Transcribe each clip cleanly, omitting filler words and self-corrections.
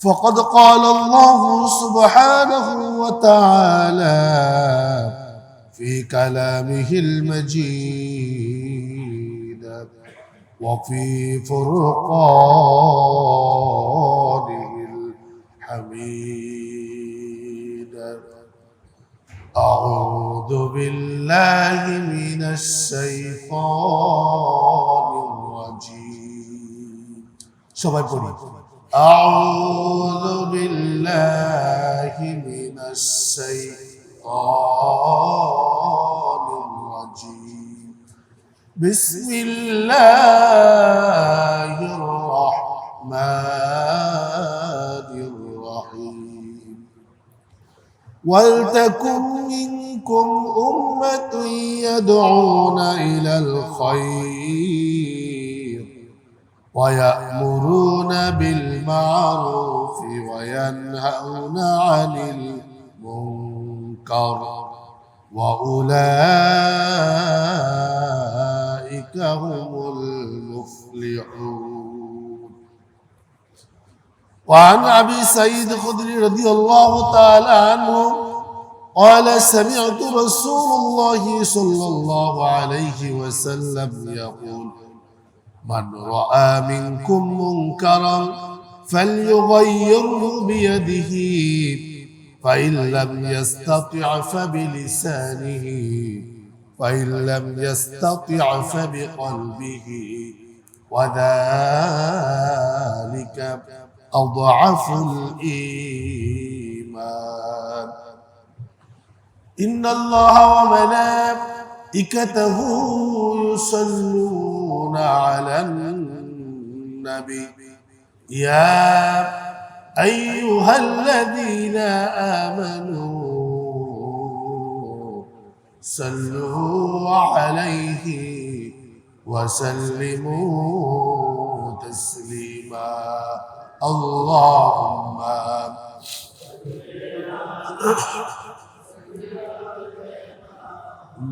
فقد قال الله سبحانه وتعالى في كلامه المجيد وفي فرقانه الحميد. أعوذ بالله من الشيطان الرجيم. সবাই পড়ি। أعوذ بالله من الشيطان الرجيم. بسم الله الرحمن الرحيم. ولتكن منكم أمة يدعون إلى الخير ويأمرون بالمعروف وينهون عن المنكر وأولئك هم المفلحون. وعن أبي سعيد الخدري رضي الله تعالى عنه قال سمعت رسول الله صلى الله عليه وسلم يقول من رأى منكم منكرا فليغيره بيده فإن لم يستطع فبلسانه فإن لم يستطع فبقلبه وذلك أضعف الإيمان. إن الله وملائكته يصلون على النبي يا أيها الذين آمنوا صلوا عليه وسلموا تسليما. اللهم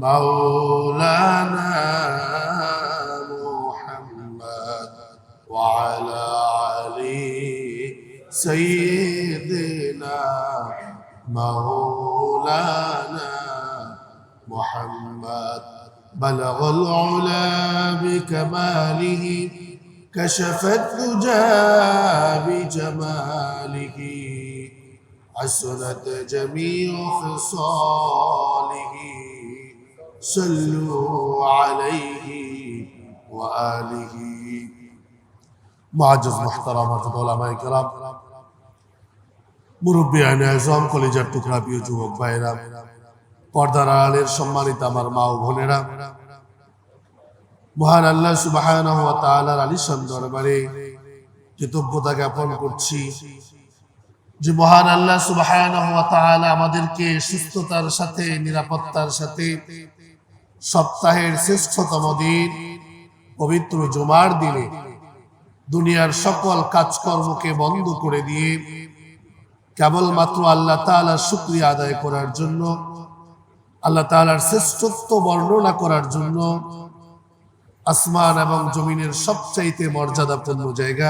مولانا محمد وعلى علي سيدنا مولانا محمد بلغ العلا بكماله كشف الدجى بجماله حسنت جميع خصاله صلوا عليه وآله. معجز محترمات علماء کرام, মুরব্বিয়ানে আযম, কলিজার টুকরা প্রিয় যুবক ভাইরা, পর্দার আড়ালের সম্মানিত আমার মা ও বোনেরা, মহান আল্লাহ সুবহানাহু ওয়া তাআলার আলিশান দরবারে কৃতজ্ঞতা জ্ঞাপন করছি যে মহান আল্লাহ সুবহানাহু ওয়া তাআলা আমাদেরকে সুস্থতার সাথে, নিরাপত্তার সাথে সপ্তাহের শ্রেষ্ঠতম দিন পবিত্র জুমার দিনে দুনিয়ার সকল কাজকর্মকে বন্ধ করে দিয়ে কেবলমাত্র আল্লাহ তাআলার শুকরিয়া আদায় করার জন্য, আল্লাহ তাআলার শ্রেষ্ঠত্ব বর্ণনা করার জন্য আসমান এবং জমিনের সবচাইতে মর্যাদাপূর্ণ জায়গা,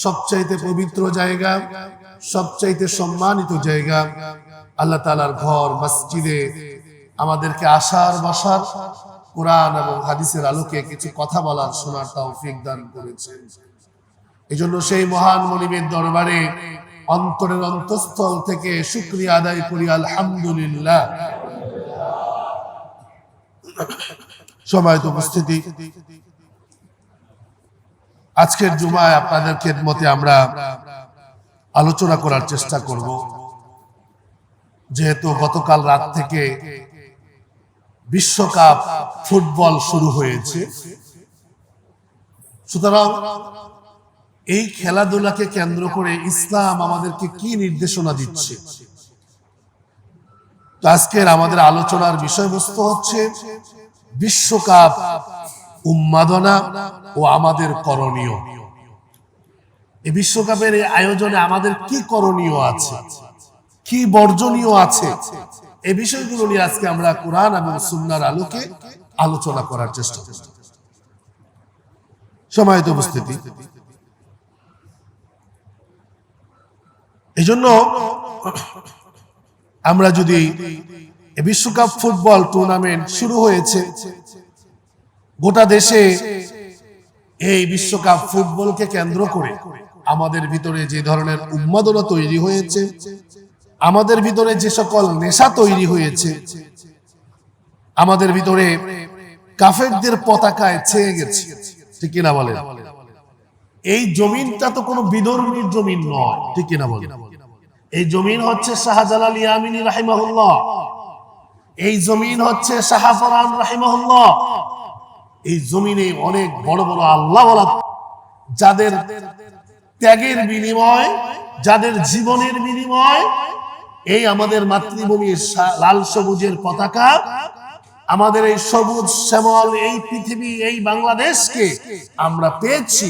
সবচাইতে পবিত্র জায়গা, সবচাইতে সম্মানিত জায়গা আল্লাহ তাআলার ঘর মসজিদে আমাদেরকে আসার বসার, কোরআন এবং হাদিসের আলোকে কিছু কথা বলার, শোনার তৌফিক দান করেছেন। এজন্য সেই মহান মনিবের দরবারে অন্তরের অন্তঃস্থল থেকে শুকরিয়া আদায় করি, আলহামদুলিল্লাহ। সম্মানিত উপস্থিতি, আজকের জুমায় আপনাদের খেদমতে আমরা আলোচনা করার চেষ্টা করব, যেহেতু গতকাল রাত থেকে বিশ্বকাপ ফুটবল শুরু হয়েছে, সুতরাং এই খেলাধুলাকে কেন্দ্র করে ইসলাম আমাদেরকে কি নির্দেশনা দিচ্ছে। তো আজকের আমাদের আলোচনার বিষয়বস্তু হচ্ছে বিশ্বকাপ উন্মাদনা ও আমাদের করণীয়। এই বিশ্বকাপের এই আয়োজনে আমাদের কি করণীয় আছে, কি বর্জনীয় আছে, এই বিষয়গুলো নিয়ে আজকে আমরা কোরআন এবং সুন্নাহর আলোকে আলোচনা করার চেষ্টা করব। সম্মানিত উপস্থিতি, এজন্য আমরা যদি বিশ্বকাপ ফুটবল টুর্নামেন্ট শুরু হয়েছে, গোটা দেশে এই বিশ্বকাপ ফুটবলকে কেন্দ্র করে আমাদের ভিতরে যে ধরনের উন্মাদনা তৈরি হয়েছে, আমাদের ভিতরে যে সকল নেশা তৈরি হয়েছে, আমাদের ভিতরে কাফেরদের পতাকায় ছেয়ে গেছে, ঠিক কিনা বলেন? এই জমিনটা তো কোনো বিধর্মীর জমিন নয়, ঠিক কিনা বলেন? এই জমিন হচ্ছে শাহজালাল ইয়ামিনী রাহিমাহুল্লাহ, এই জমিন হচ্ছে শাহফরান রাহিমাহুল্লাহ। এই জমিনে অনেক বড় বড় আল্লাহওয়ালা, যাদের ত্যাগের বিনিময়, যাদের জীবনের বিনিময় এই আমাদের মাতৃভূমির লাল সবুজের পতাকা, আমাদের এই সবুজ শ্যামল এই পৃথিবী, এই বাংলাদেশকে আমরা পেয়েছি।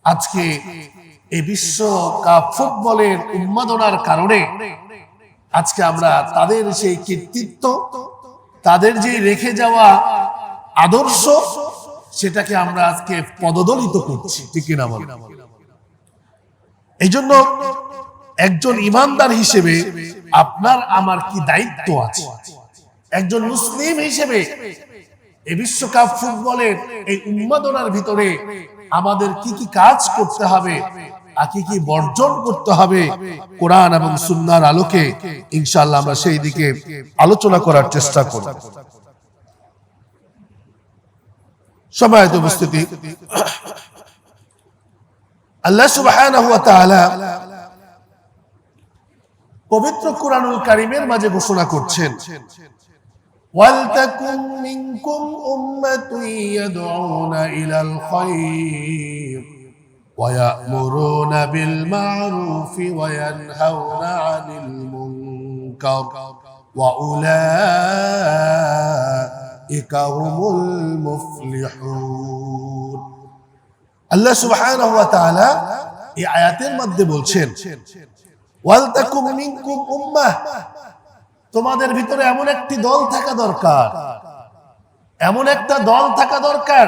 আজকে এই বিশ্বকাপ ফুটবলের উন্মাদনার কারণে আজকে আমরা তাদের সেই কৃতিত্ব, তাদের যে রেখে যাওয়া আদর্শ, সেটাকে আমরা আজকে পদদলিত করছি, ঠিক কিনা বলেন? এই জন্য একজন ইমানদার হিসেবে আপনার আমার কি দায়িত্ব আছে? একজন মুসলিম হিসেবে এই বিশ্বকাপ ফুটবলের এই উন্মাদনার ভিতরে আমাদের কি কি কাজ করতে হবে আর কি কি বর্জন করতে হবে, কোরআন এবং সুন্নাহর আলোকে ইনশাআল্লাহ আমরা সেই দিকে আলোচনা করার চেষ্টা করব। সম্মানিত উপস্থিতি, আল্লাহ সুবহানাহু ওয়া তাআলা পবিত্র কুরআনুল কারীমের মাঝে ঘোষণা করছেন, ওয়ালতাকুম মিনকুম উম্মাতুন ইয়াদউনা ইলাল খায়র ওয়া ইয়া'মুরুনা বিল মা'রুফি ওয়া ইয়ানহাউনা 'আনিল মুনকার ওয়া উলাইকা হুমুল মুফলিহুন। আল্লাহ সুবহানাহু ওয়া তাআলা এই আয়াতের মধ্যে বলছেন, ওয়ালতাকুম মিনকুম উম্মাহ, তোমাদের ভিতরে এমন একটি দল থাকা দরকার, এমন একটা দল থাকা দরকার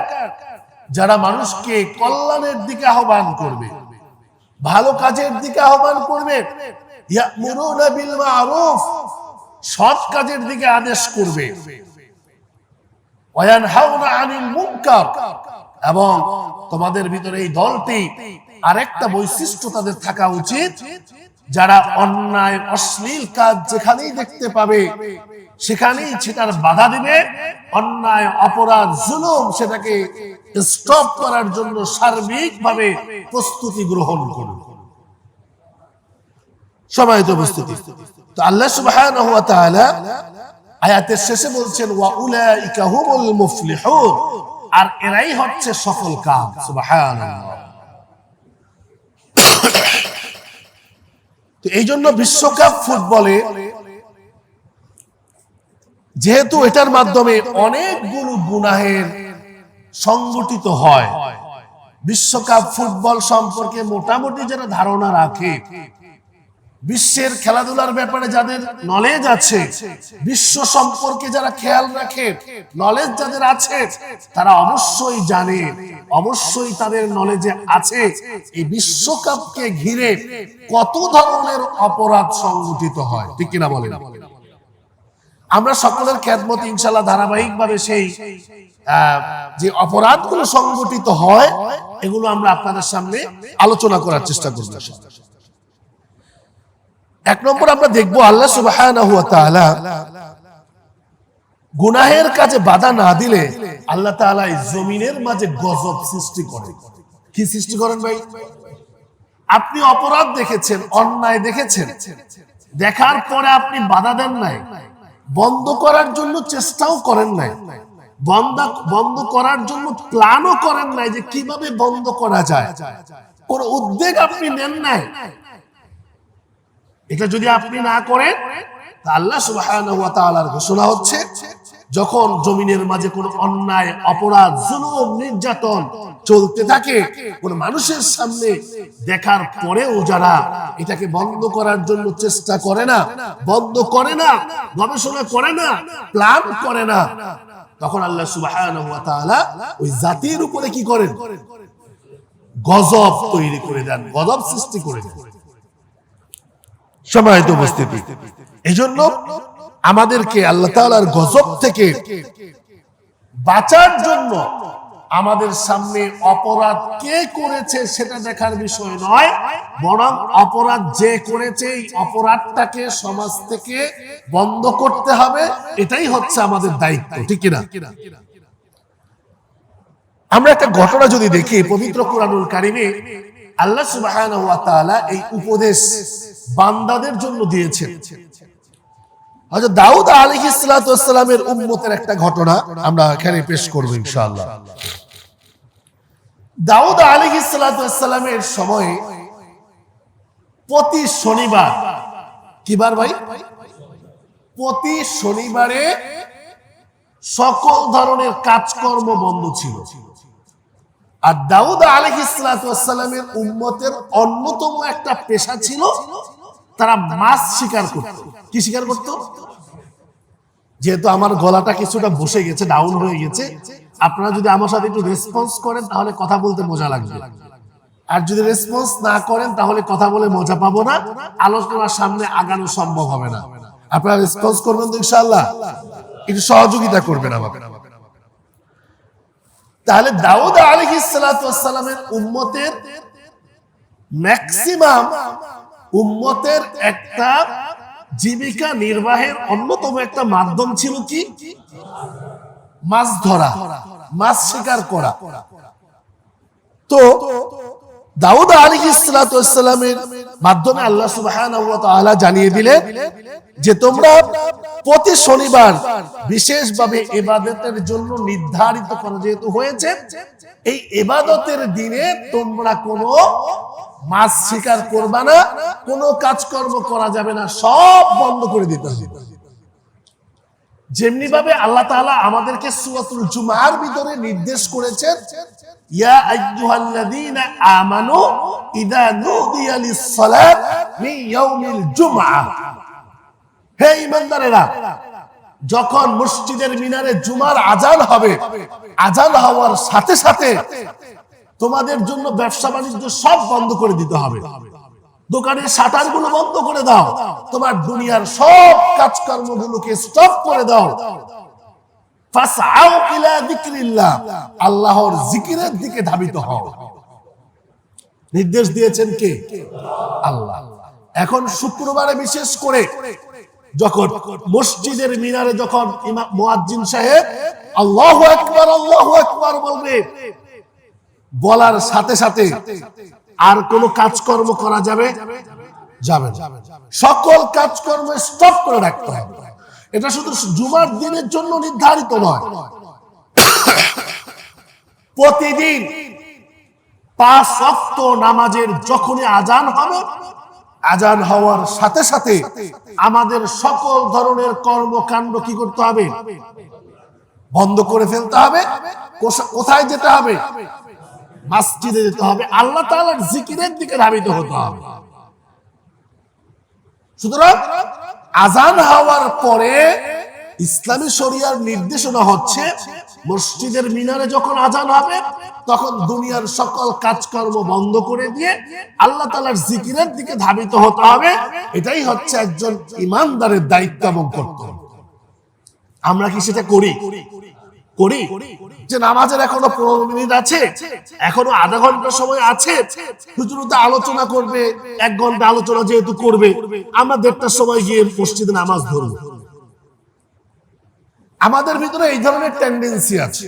যারা মানুষকে কল্যাণের দিকে আহ্বান করবে, ভালো কাজের দিকে আহ্বান করবে, ইয়া'মুরুনা বিল মা'রুফ, সৎ কাজের দিকে আদেশ করবে, ওয়া ইয়ানহাউনা আনিল মুনকার, এবং তোমাদের ভিতরে এই দলটি আরেকটা বৈশিষ্ট্য তাদের থাকা উচিত, যারা অন্যায় অশ্লীল কাজ যেখানেই দেখতে পাবে সেখানেই সেটার বাধা দিবে, অন্যায় অপরাধ জুলুম সেটাকে স্টপ করার জন্য সার্বিকভাবে প্রস্তুতি গ্রহণ করবে। সম্মানিত উপস্থিতি, তো আল্লাহ সুবহানাহু ওয়া তাআলা আয়াতের শেষে বলছেন, ওয়া উলাইকা হুমুল মুফলিহুন, আর এরাই হচ্ছে সফল কাম। সুবহানাল্লাহ। তো এই জন্য বিশ্বকাপ ফুটবলে যেহেতু এটার মাধ্যমে অনেকগুলো গুনাহের সংগঠিত হয়, বিশ্বকাপ ফুটবল সম্পর্কে মোটামুটি যারা ধারণা রাখে, বিশ্বের খেলাধুলার ব্যাপারে যাদের নলেজ আছে, বিশ্ব সম্পর্কে যারা খেয়াল রাখে, নলেজ যাদের আছে, তারা অবশ্যই জানে, অবশ্যই তাদের নলেজে আছে এই বিশ্বকাপকে ঘিরে কত ধরনের অপরাধ সংগঠিত হয়, ঠিক কিনা বলেন? আমরা সকলের খেদমত ইনশাআল্লাহ ধারাবাহিকভাবে সেই যে অপরাধগুলো সংগঠিত হয় এগুলো আমরা আপনাদের সামনে আলোচনা করার চেষ্টা করব। এক নম্বর আমরা দেখব, আল্লাহ সুবহানাহু ওয়া তাআলা গুনাহের কাজে বাধা না দিলে আল্লাহ তাআলা এই জমিনের মাঝে গজব সৃষ্টি করেন। কি সৃষ্টি করেন ভাই? আপনি অপরাধ দেখেছেন, অন্যায় দেখেছেন, দেখার পরে আপনি বাধা দেন নাই, বন্ধ করার জন্য চেষ্টাও করেন নাই, বন্ধ করার জন্য প্ল্যানও করেন নাই যে কিভাবে বন্ধ করা যায়, কোন উদ্যোগ আপনি নেন নাই। এটা যদি আপনি না করেন, আল্লাহ সুবহানাহু ওয়া তাআলার ঘোষণা হচ্ছে, যখন জমিনের মাঝে কোন অন্যায় অপরাধ জুলুম নির্যাতন চলতে থাকে, কোন মানুষের সামনে দেখার পরেও যারা এটাকে বন্ধ করার জন্য চেষ্টা করে না, বন্ধ করে না, গবেষণা করে না, প্ল্যান করে না, তখন আল্লাহ সুবহানাহু ওয়া তাআলা ওই জাতির উপরে কি করেন? গজব তৈরি করে দেন, গজব সৃষ্টি করে দেন। সম্মানিত উপস্থিতি, এই জন্য আমাদেরকে আল্লাহ তাআলার গজব থেকে বাঁচার জন্য আমাদের সামনে অপরাধ কে করেছে সেটা দেখার বিষয় নয়, বরং অপরাধ যে করেছে এই অপরাধটাকে সমাজ থেকে বন্ধ করতে হবে, এটাই হচ্ছে আমাদের দায়িত্ব, ঠিক কিনা? আমরা একটা ঘটনা যদি দেখি পবিত্র কুরআনুল কারীমে, আল্লাহ সুবহানাহু ওয়া তাআলা এই উপদেশ বান্দাদের জন্য দিয়েছেন। হযরত দাউদ আলাইহিস সালাতু ওয়াস সালামের উম্মতের একটা ঘটনা আমরা এখানে পেশ করব ইনশাআল্লাহ। দাউদ আলাইহিস সালাতু ওয়াস সালামের সময়ে প্রতি শনিবার, কিবার ভাই? প্রতি শনিবারে সকল ধরনের কাজকর্ম বন্ধ ছিল। আর দাউদ আলাইহিস সালাতু ওয়াস সালামের উম্মতের অন্যতম একটা পেশা ছিল, তারা মাছ শিকার করত। কি শিকার করত? যেহেতু আমার গলাটা কিছুটা বসে গেছে, ডাউন হয়ে গেছে, আপনারা যদি আমার সাথে একটু রেসপন্স করেন তাহলে কথা বলতে মজা লাগবে, আর যদি রেসপন্স না করেন তাহলে কথা বলে মজা পাবো না, আলোচনার সামনে আগানো সম্ভব হবে না। আপনারা রেসপন্স করবেন তো ইনশাআল্লাহ? একটু সহযোগিতা করবেন আমাকে। তাহলে দাউদ আলাইহিস সালাতু ওয়াস সালামের উম্মতের ম্যাক্সিমাম উম্মতের একটা জীবিকা নির্বাহের অন্যতম একটা মাধ্যম ছিল কি? মাছ ধরা, মাছ শিকার করা। তো দাউদ আলাইহিস সালাতু ওয়াস সালামের মাধ্যমে আল্লাহ সুবহানাহু ওয়া তাআলা জানিয়ে দিলেন যে তোমরা প্রতি শনিবার বিশেষভাবে ইবাদতের জন্য নির্ধারিত করা যেহেতু হয়েছে, এই ইবাদতের দিনে তোমরা কোনো মাছ শিকার করবা না, কোনো কাজকর্ম করা যাবে না, সব বন্ধ করে দিতে হবে। যেমনি ভাবে আল্লাহ তাআলা আমাদেরকে সূরাতুল জুমার ভিতরে নির্দেশ করেছেন, ইয়া আইয়ুহাল্লাযীনা আমানু ইযা নুদিয়া লিস-সালাত মিন ইয়াউমিল জুমআহ, হে ঈমানদারেরা, যখন মসজিদের মিনারে জুমার আজান হবে, আজান হওয়ার সাথে সাথে তোমাদের জন্য ব্যবসা বাণিজ্য সব বন্ধ করে দিতে হবে, দোকানের শাটার গুলো বন্ধ করে দাও, তোমার দুনিয়ার সব কাজকর্মগুলোকে স্টপ করে দাও, ফাসআউ ইলা যিকরিল্লাহ, আল্লাহর জিকিরের দিকে ধাবিত হও। নির্দেশ দিয়েছেন কে? আল্লাহ। এখন শুক্রবারে বিশেষ করে যখন মসজিদের মিনারে যখন ইমাম মুয়াজ্জিন সাহেব আল্লাহু আকবার বলবে, বলার সাথে সাথে আর কোনো কাজকর্ম করা যাবে যাবে না, সকল কাজকর্ম স্টপ করে রাখতে হবে। এটা শুধু জুমার দিনের জন্য নির্ধারিত নয়, প্রতিদিন 5 ওয়াক্ত নামাজের যখনই আজান হবে, আজান হওয়ার সাথে সাথে আমাদের সকল ধরনের কর্মকাণ্ড কি করতে হবে? বন্ধ করে ফেলতে হবে। কোথায় যেতে হবে? মসজিদে যেতে হবে, আল্লাহ তাআলার জিকিরের দিকে ধাবিত হতে হবে। সুতরাং আজান হওয়ার পরে ইসলামী শরিয়ার নির্দেশনা হচ্ছে, মসজিদের মিনারে যখন আজান হবে তখন দুনিয়ার সকল কাজকর্ম বন্ধ করে দিয়ে আল্লাহ তাআলার জিকিরের দিকে ধাবিত হতে হবে। এটাই হচ্ছে একজন ঈমানদারের দায়িত্ব এবং কর্তব্য। আমরা কি সেটা করি? যে নামাজের এখনো 15 মিনিট আছে, এখনো আধা ঘন্টা সময় আছে, হুজুরটা আলোচনা করবে, 1 ঘন্টা আলোচনা যেহেতু করবে, আমরা 1:30টার সময় গিয়ে মসজিদে নামাজ ধরব। আমাদের ভিতরে এই ধরনের টেন্ডেন্সি আছে,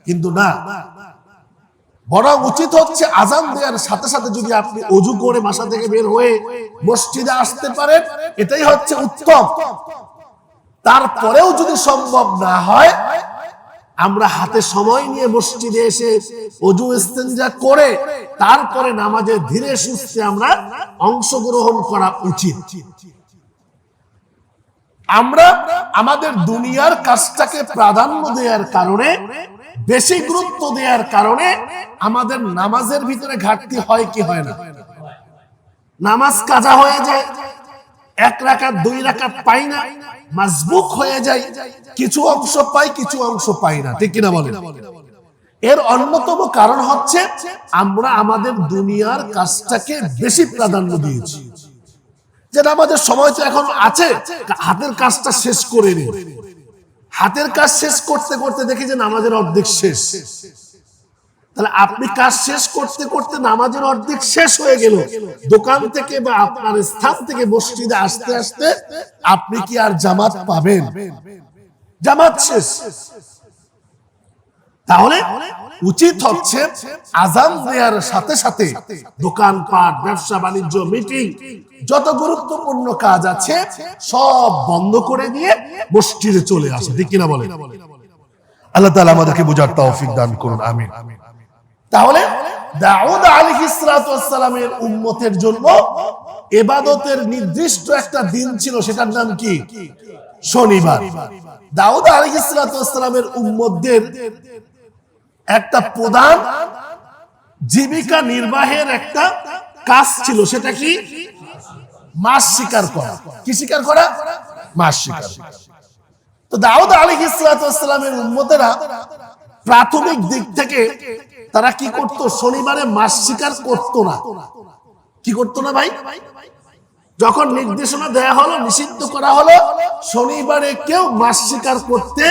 কিন্তু না, বড় উচিত হচ্ছে আজান দেওয়ার সাথে সাথে যদি আপনি ওযু করে বাসা থেকে বের হয়ে মসজিদে আসতে পারেন, এটাই হচ্ছে উত্তম। তারপরেও যদি সম্ভব না হয়, আমরা হাতে সময় নিয়ে মসজিদে এসে ওযু ইস্তেনজা করে তারপরে নামাজে ধীরে সুস্থে আমরা অংশগ্রহণ করা উচিত। আমরা আমাদের দুনিয়ার কাজটাকে প্রাধান্য দেওয়ার কারণে, বেশি গুরুত্ব দেওয়ার কারণে আমাদের নামাজের ভিতরে ঘাটতি হয় কি হয় না? নামাজ কাজা হয়ে যায়, 1 রাকাত 2 রাকাত পাই না, মাসবুক হয়ে যায়, কিছু অংশ পাই কিছু অংশ পাই না, ঠিক কিনা বলেন? এর অন্যতম কারণ হচ্ছে আমরা আমাদের দুনিয়ার কাজটাকে বেশি প্রাধান্য দিয়েছি। যে নামাজের সময় তো এখন আছে, হাতের কাজটা শেষ করে নি। হাতের কাজ শেষ করতে করতে দেখি যে নামাজের অর্ধেক শেষ। তাহলে আপনি কাজ শেষ করতে করতে নামাজের অর্ধেক শেষ হয়ে গেল, দোকান থেকে বা আপনার স্থান থেকে মসজিদে আসতে আসতে আপনি কি আর জামাত পাবেন? জামাত শেষ। তাহলে উচিত হচ্ছে আযান দেওয়ার সাথে সাথে দোকানপাট, ব্যবসা বাণিজ্য, মিটিং, যত গুরুত্বপূর্ণ কাজ আছে সব বন্ধ করে দিয়ে মসজিদে চলে আসে। ঠিক কিনা বলেন? আল্লাহ তাআলা আমাদেরকে বুঝার তৌফিক দান করুন, আমিন। তাহলে দাউদ আলাইহিস সালাতু ওয়াস সালামের উম্মতের জন্য ইবাদতের নির্দিষ্ট একটা দিন ছিল, সেটার নাম কি? শনিবার। দাউদ আলাইহিস সালাতু ওয়াস সালামের উম্মতদের একটা প্রধান জীবিকা নির্বাহের একটা কাজ ছিল, সেটা কি? মাছ শিকার করা। কি শিকার করা? মাছ শিকার। তো দাউদ আলাইহিস সালাতু ওয়াস সালামের উম্মতেরা প্রাথমিক দিক থেকে তারা কি করত? শনিবারে মাছ শিকার করত না। কি করতো না ভাই? যখন নির্দেশনা দেয়া হলো, নিষিদ্ধ করা হলো, শনিবারে কেউ মাছ শিকার করতে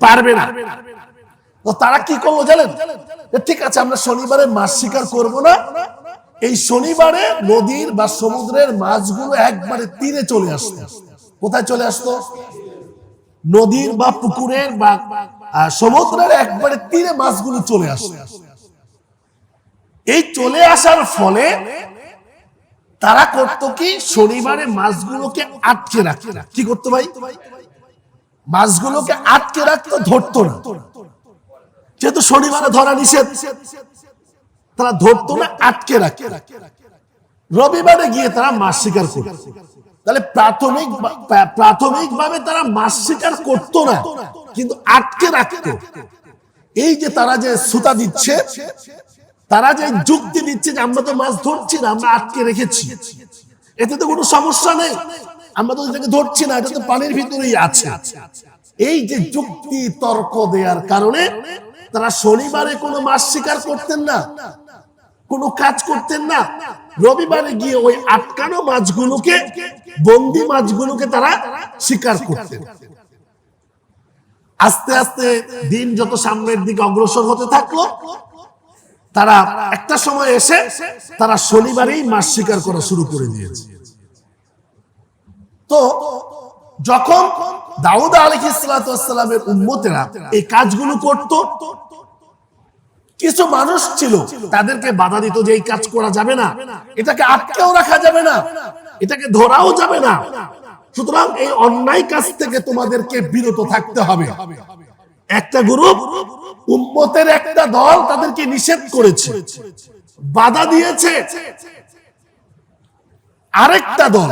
পারবে না, তো তারা কি করলো জানেন? ঠিক আছে, আমরা শনিবারে মাছ শিকার করব না। এই শনিবারে নদীর বা সমুদ্রের মাছগুলো একবারে তীরে চলে আসতো। কোথায় চলে আসতো? নদীর বা পুকুরের বা সমুদ্রের একবারে তীরে মাছগুলো চলে আসতো। এই চলে আসার ফলে তারা করতো কি? শনিবারে মাছগুলোকে আটকে রাখতো। কি করতো ভাই? মাছগুলোকে আটকে রাখতো, ধরতো না। যেহেতু শনিবারে ধরা নিষেধ, তারা ধরতো না, আটকে রাখতো। রবিবারে গিয়ে তারা মাছ শিকার করতো। তাহলে প্রাথমিকভাবে তারা মাছ শিকার করতো না, কিন্তু আটকে রাখতো। এই যে তারা যে সুতা দিচ্ছে, তারা যে যুক্তি দিচ্ছে যে আমরা তো মাছ ধরছি না, আমরা আটকে রেখেছি, এতে তো কোনো সমস্যা নেই, আমরা তো এটাকে ধরছি না, এটা তো পানির ভিতরেই আছে। এই যে যুক্তি তর্ক দেওয়ার কারণে তারা শনিবারে কোনো মাছ শিকার করতেন না, কোনো কাজ করতেন না। রবিবারে গিয়ে ওই আটকানো মাছগুলোকে, বন্দি মাছগুলোকে তারা শিকার করতেন। আস্তে আস্তে দিন যত সামনের দিকে অগ্রসর হতে থাকলো, তারা একটা সময় এসে তারা শনিবারেই মাছ শিকার করা শুরু করে দিয়েছে। তো যখন দাউদ আলাইহিস সালাতু ওয়াস সালামের উম্মতেরা এই কাজগুলো করত, কিছু মানুষ ছিল তাদেরকে বাধা দিত যে এই কাজ করা যাবে না, এটাকে আটকেও রাখা যাবে না, এটাকে ধরাও যাবে না, সুতরাং এই অন্যায় কাজ থেকে তোমাদেরকে বিরত থাকতে হবে। একটা গ্রুপ, উম্মতের একটা দল তাদেরকে নিষেধ করেছে, বাধা দিয়েছে। আরেকটা দল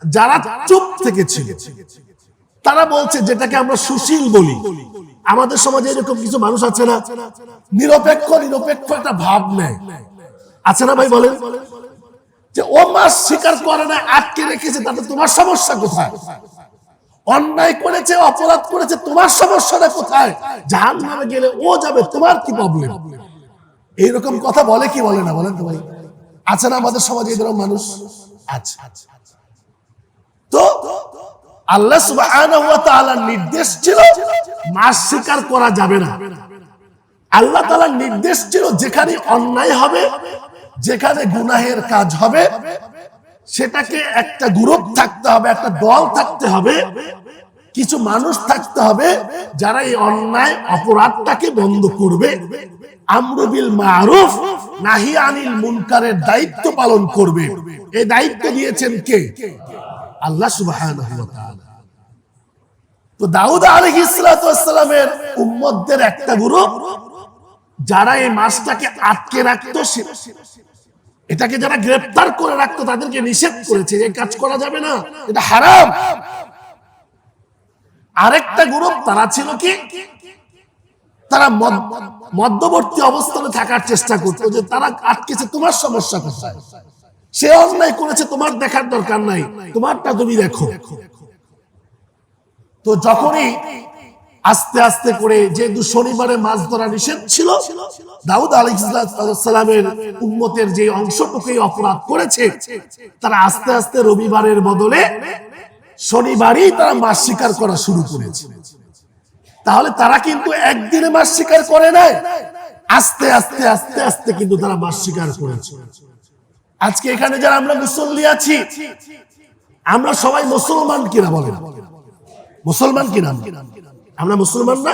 যারা চুপ থেকেছিল, তারা বলছে, যেটাকে আমরা সুশীল বলি। আমাদের সমাজে এরকম কিছু মানুষ আছে না, নিরপেক্ষ একটা ভাব নেয়, আছে না ভাই? বলেন যে ও মাছ শিকার করে না, আটকে রেখেছে, তাতে তোমার সমস্যা কোথায়? অন্যায় করেছে, অপরাধ করেছে, তোমার সমস্যাটা কোথায়? জাহান্নামে গেলে ও যাবে, তোমার কি প্রবলেম? এইরকম কথা বলে কি বলে না? বলেন তো ভাই, আছে না আমাদের সমাজে এরকম মানুষ? আছে। তো আল্লাহ সুবহানাহু ওয়া তাআলার নির্দেশ ছিল মাছ শিকার করা যাবে না। আল্লাহ তাআলার নির্দেশ ছিল যেখানে অন্যায় হবে, যেখানে গুনাহের কাজ হবে, সেটাকে একটা গ্রুপ থাকতে হবে, একটা দল থাকতে হবে, কিছু মানুষ থাকতে হবে যারা এই অন্যায় অপরাধটাকে বন্ধ করবে, আমরু বিল মারুফ নাহি আনিল মুনকারের দায়িত্ব পালন করবে। এই দায়িত্ব দিয়েছেন কে? আল্লাহ সুবহানাহু ওয়া তাআলা। তো দাউদ আলাইহিস সালাতু ওয়াস সালামের উম্মতদের একটা গ্রুপ যারা এই মাছটাকে আটকে রাখতো, এটাকে যারা গ্রেফতার করে রাখতো, তাদেরকে নিষেধ করেছে যে কাজ করা যাবে না, এটা হারাম। আরেকটা গ্রুপ তারা ছিল কি, তারা মধ্যবর্তী অবস্থানে থাকার চেষ্টা করতো, যে তারা আটকেছে, তোমার সমস্যা কোথায়? সে অন্যায় করেছে, তোমার দেখার দরকার নাই, তোমারটা তুমি দেখো। তো যখনই আস্তে আস্তে করে, যেহেতু শনিবারে মাছ ধরা নিষেধ ছিল, দাউদ আলাইহিস সালামের উম্মতের যে অংশটুকুই অপরাধ করেছে, তারা আস্তে আস্তে রবিবারের বদলে শনিবারই তারা মাছ শিকার করা শুরু করেছে। তাহলে তারা কিন্তু একদিনে মাছ শিকার করে নাই, আস্তে আস্তে আস্তে আস্তে কিন্তু তারা মাছ শিকার করেছে। আজকে এখানে যারা আমরা মুসল্লি আছি, আমরা সবাই মুসলমান কিনা বলেন? মুসলমান কিনা? আমরা মুসলমান না?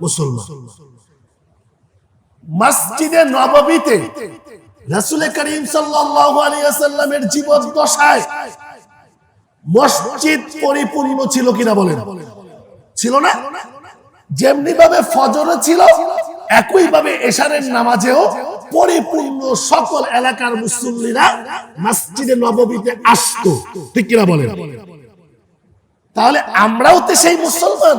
মুসলমান। মসজিদে নববীতে রাসূল করিম সাল্লাল্লাহু আলাইহি ওয়াসাল্লামের জীবদ্দশায় মসজিদ পরিপূর্ণ ছিল কিনা বলেন? ছিল না? যেমনি ভাবে ফজরে ছিল, একই ভাবে এশারের নামাজেও পরিপূর্ণ সকল এলাকার মুসল্লিরা মসজিদে নববীতে আসতো, ঠিক কিনা বলেন? তাহলে আমরাও তো সেই মুসলমান।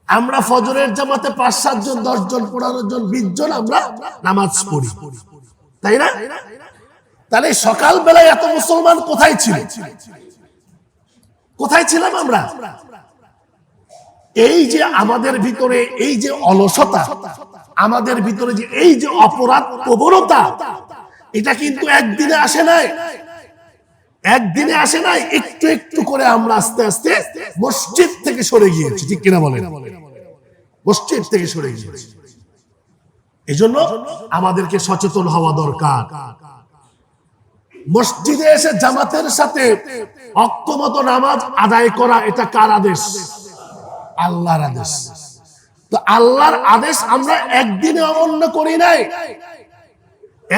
আমরা ফজরের জামাতে 5-7 জন, 10 জন, 15 জন, 20 জন আমরা নামাজ পড়ি, তাই না? তাহলে সকাল বেলায় এত মুসলমান কোথায় ছিল? কোথায় ছিলাম আমরা? এই যে আমাদের ভিতরে এই যে অলসতা, আমাদের ভিতরে যে এই যে অপরাধ প্রবণতা, এটা কিন্তু একদিনে আসে নাই, একদিনে আসে নাই। একটু একটু করে আমরা আস্তে আস্তে মসজিদ থেকে সরে গিয়েছি, ঠিক কিনা বলেন? মসজিদ থেকে সরে গিয়েছি। এই জন্য আমাদেরকে সচেতন হওয়া দরকার। মসজিদে এসে জামাতের সাথে অক্তমত নামাজ আদায় করা, এটা কার আদেশ? আল্লাহর আদেশ। তো আল্লাহর আদেশ আমরা একদিনে অমান্য করি নাই,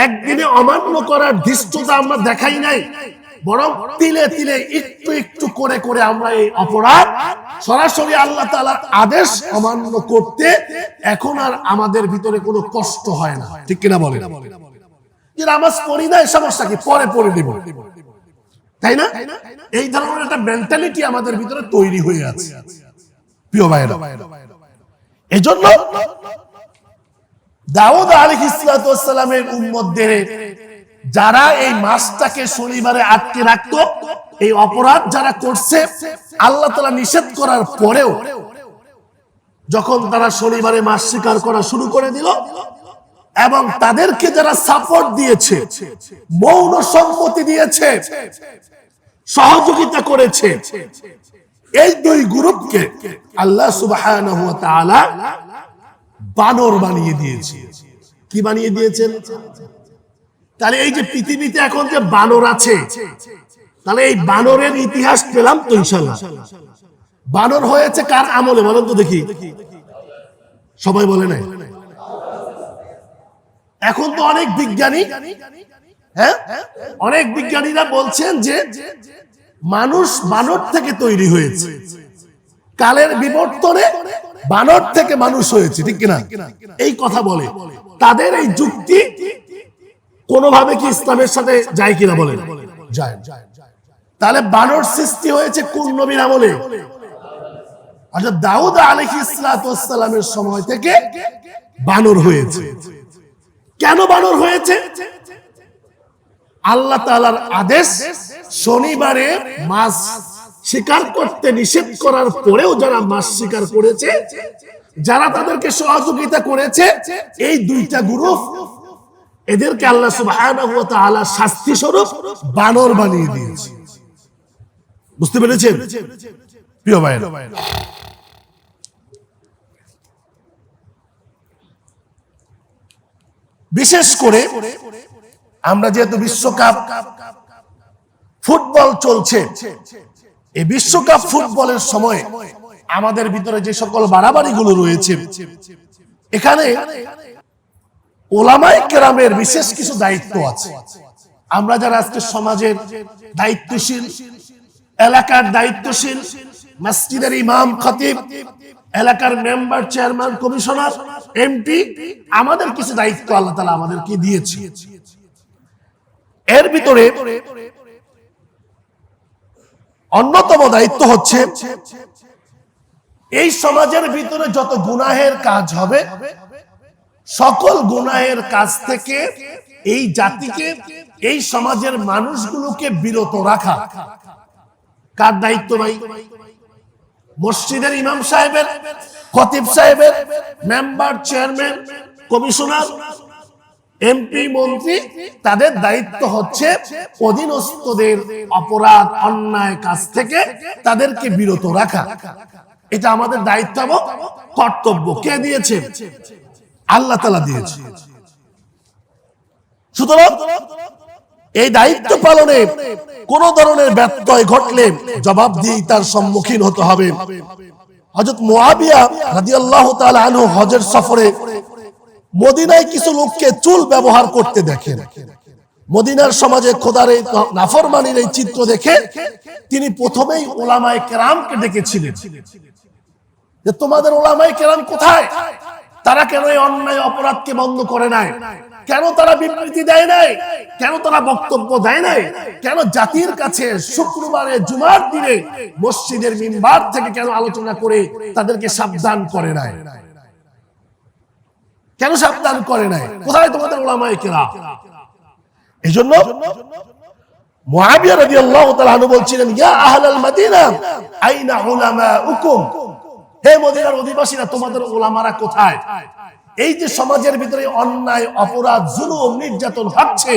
একদিনে অমান্য করার ধৃষ্টতা আমরা দেখাই নাই, বরং তিলে তিলে একটু একটু করে করে আমরা এই অপরাধ সরাসরি আল্লাহ তাআলার আদেশ অমান্য করতে এখন আর আমাদের ভিতরে কোনো কষ্ট হয় না, ঠিক কিনা বলেন? যে নামাজ পড়ি না, সমস্যা কি, পরে পড়ে দিব, তাই না? এই ধরনের একটা মেন্টালিটি আমাদের ভিতরে তৈরি হয়ে আছে, প্রিয় ভাইরা। এজন্য দাউদ আলাইহিস সালামের উম্মতদের যারা এই মাসটাকে শনিবারে আটকে রাখতো, এই অপরাধ যারা করছে, আল্লাহ তাআলা নিষেধ করার পরেও যখন তারা শনিবারে মাস শিকার করা শুরু করে দিল, এবং তাদেরকে যারা সাপোর্ট দিয়েছে, মৌন সম্মতি দিয়েছে, সহযোগিতা করেছে, এই দুই গ্রুপকে আল্লাহ সুবহানাহু ওয়া তাআলা বানর বানিয়ে দিয়েছে। কি বানিয়ে দিয়েছেন? তাহলে এই যে পৃথিবীতে এখন যে বানর আছে, তাহলে এই বানরের ইতিহাস পেলাম তো ইনশাআল্লাহ। বানর হয়েছে কার আমলে বলেন তো দেখি? সবাই বলে নাই? এখন তো অনেক বিজ্ঞানী, হ্যাঁ, অনেক বিজ্ঞানীরা বলছেন যে মানুষ বানর থেকে তৈরি হয়েছে, কালের বিবর্তনে বানর থেকে মানুষ হয়েছে, ঠিক কিনা? এই কথা বলে। তাদের এই যুক্তি কোনোভাবে কি ইসলামের সাথে যায় কিনা বলেন? যায়। তাহলে বানর সৃষ্টি হয়েছে কোন নবীর আমলে? আচ্ছা, দাউদ আলাইহিস সালামের সময় থেকে বানর হয়েছে। কেন বানর হয়েছে? আল্লাহ তাআলার আদেশ শনিবারে মাছ শিকার করতে নিষেধ করার পরেও যারা মাছ শিকার করেছে, যারা তাদেরকে সহযোগিতা করেছে, এই দুইটা গ্রুপ, এদেরকে আল্লাহ সুবহানাহু ওয়া তাআলা শাস্তি স্বরূপ বানর বানিয়ে দিয়েছে। বুঝতে পেরেছেন প্রিয় ভাইরা? বিশেষ করে আমরা যেহেতু বিশ্বকাপ ফুটবল চলছে, এই বিশ্বকাপ ফুটবলের সময় আমাদের ভিতরে যে সকল বাড়াবাড়িগুলো রয়েছে, এখানে উলামায়ে কেরামের বিশেষ কিছু দায়িত্ব আছে। আমরা যারা আজকে সমাজের দায়িত্বশীল, এলাকার দায়িত্বশীল, মসজিদের ইমাম, খতিব, এলাকার মেম্বার, চেয়ারম্যান, কমিশনার, এমপি, আমাদের কিছু দায়িত্ব আল্লাহ তাআলা আমাদেরকে দিয়েছে। এর ভিতরে অন্যতম দায়িত্ব হচ্ছে এই সমাজের ভিতরে যত গুনাহের কাজ হবে, সকল গুনাহের কাজ থেকে এই জাতিকে, এই সমাজের মানুষগুলোকে বিরত রাখা। কার দায়িত্ব ভাই? মসজিদের ইমাম সাহেবের, খতিব সাহেবের, মেম্বার, চেয়ারম্যান, কমিশনার, এমপি, মন্ত্রী, তাদের দায়িত্ব হচ্ছে অধীনস্থদের অপরাধ অন্যায় কাজ থেকে তাদেরকে বিরত রাখা। এটা আমাদের দায়িত্ব এবং কর্তব্য। কে দিয়েছেন? আল্লাহ তাআলা দিয়েছে। সুতরাং এই দায়িত্ব পালনে কোন ধরনের ব্যত্যয় ঘটলে জবাবদিহিতার সম্মুখীন হতে হবে। হযরত মুআবিয়া রাদিয়াল্লাহু তাআলা আনহু হজের সফরে মদিনায় কিছু লোককে চুল ব্যবহার করতে দেখেন। মদিনার সমাজে খোদার এই নাফরমানির এই চিত্র দেখে তিনি প্রথমেই উলামায়ে কেরামকে ডেকেছিলেন যে তোমাদের উলামায়ে কেরাম কোথায়? তারা কেন এই অন্যায় অপরাধকে বন্ধ করে নাই? কেন তারা বিবৃতি দেয় নাই? কেন তারা বক্তব্য দেয় নাই? কেন জাতির কাছে শুক্রবারে জুমার দিনে মসজিদের মিম্বার থেকে কেন আলোচনা করে তাদেরকে সাবধান করে নাই? কেন সাবধান করে নাই? কোথায় তোমাদের উলামায়ে কেরাম? এজন্য মুআবিয়া রাদিয়াল্লাহু তাআলা আনহু বলছিলেন, ইয়া আহলাল মদিনা আইনা উলামাউকুম, হে মদিনার অধিবাসীরা তোমাদের উলামারা কোথায়? এই যে সমাজের ভিতরে অন্যায়, অপরাধ, জুলুম, নির্যাতন হচ্ছে,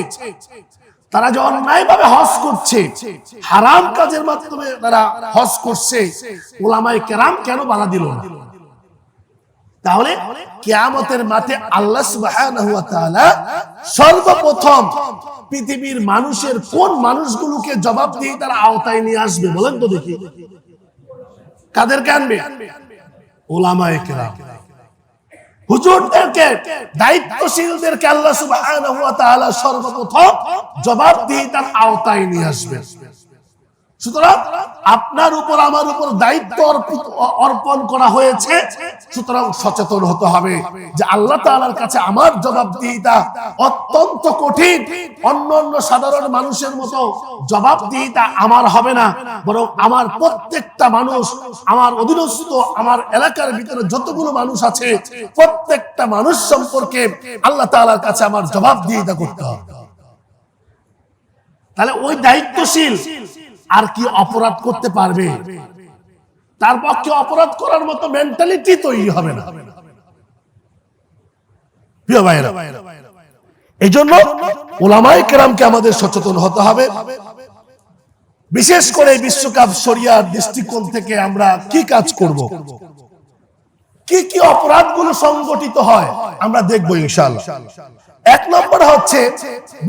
তারা যে অন্যায় ভাবে হজ করছে, হারাম কাজের মাধ্যমে তারা হজ করছে, উলামায়ে কেরাম কেন বাধা দিল না? তাহলে কিয়ামতের মাঠে আল্লাহ সুবহানাহু ওয়া তাআলা সর্বপ্রথম পৃথিবীর মানুষের কোন মানুষগুলোকে জবাবদিহিতার আওতায় নিয়ে আসবে বলেন তো দেখি? কাদেরকে আনবে? উলামায়ে কেরাম, হুজুরদেরকে, দায়িত্বশীলদেরকে আল্লাহ সুবহানাহু ওয়া তাআলা সর্বপ্রথম জবাবদিহিতার আওতায় নিয়ে আসবে। সুতরাং আপনার উপর আমার উপর দায়িত্ব অর্পণ করা হয়েছে। সুতরাং সচেতন হতে হবে যে আল্লাহ তাআলার কাছে আমার জবাবদিহিতা অত্যন্ত কঠিন। অন্যান্য সাধারণ মানুষের মতো জবাবদিহিতা আমার হবে না, বরং আমার প্রত্যেকটা মানুষ, আমার অধীনস্থ, আমার এলাকার ভিতরে যতগুলো মানুষ আছে, প্রত্যেকটা মানুষ সম্পর্কে আল্লাহ তাআলার কাছে আমার জবাবদিহিতা করতে হবে। তাহলে ওই দায়িত্বশীল আর কি অপরাধ করতে পারবে? তার পক্ষে অপরাধ করার মতো মেন্টালিটি তৈরি হবে না। প্রিয় ভাইরা, এই জন্য উলামায়ে কেরামকে আমাদের সচেতন হতে হবে। বিশেষ করে বিশ্বকাপ শরিয়ার দৃষ্টিকোণ থেকে আমরা কি কাজ করব, কি কি অপরাধগুলো সংগঠিত হয় আমরা দেখবো ইনশাআল্লাহ। এক নম্বর হচ্ছে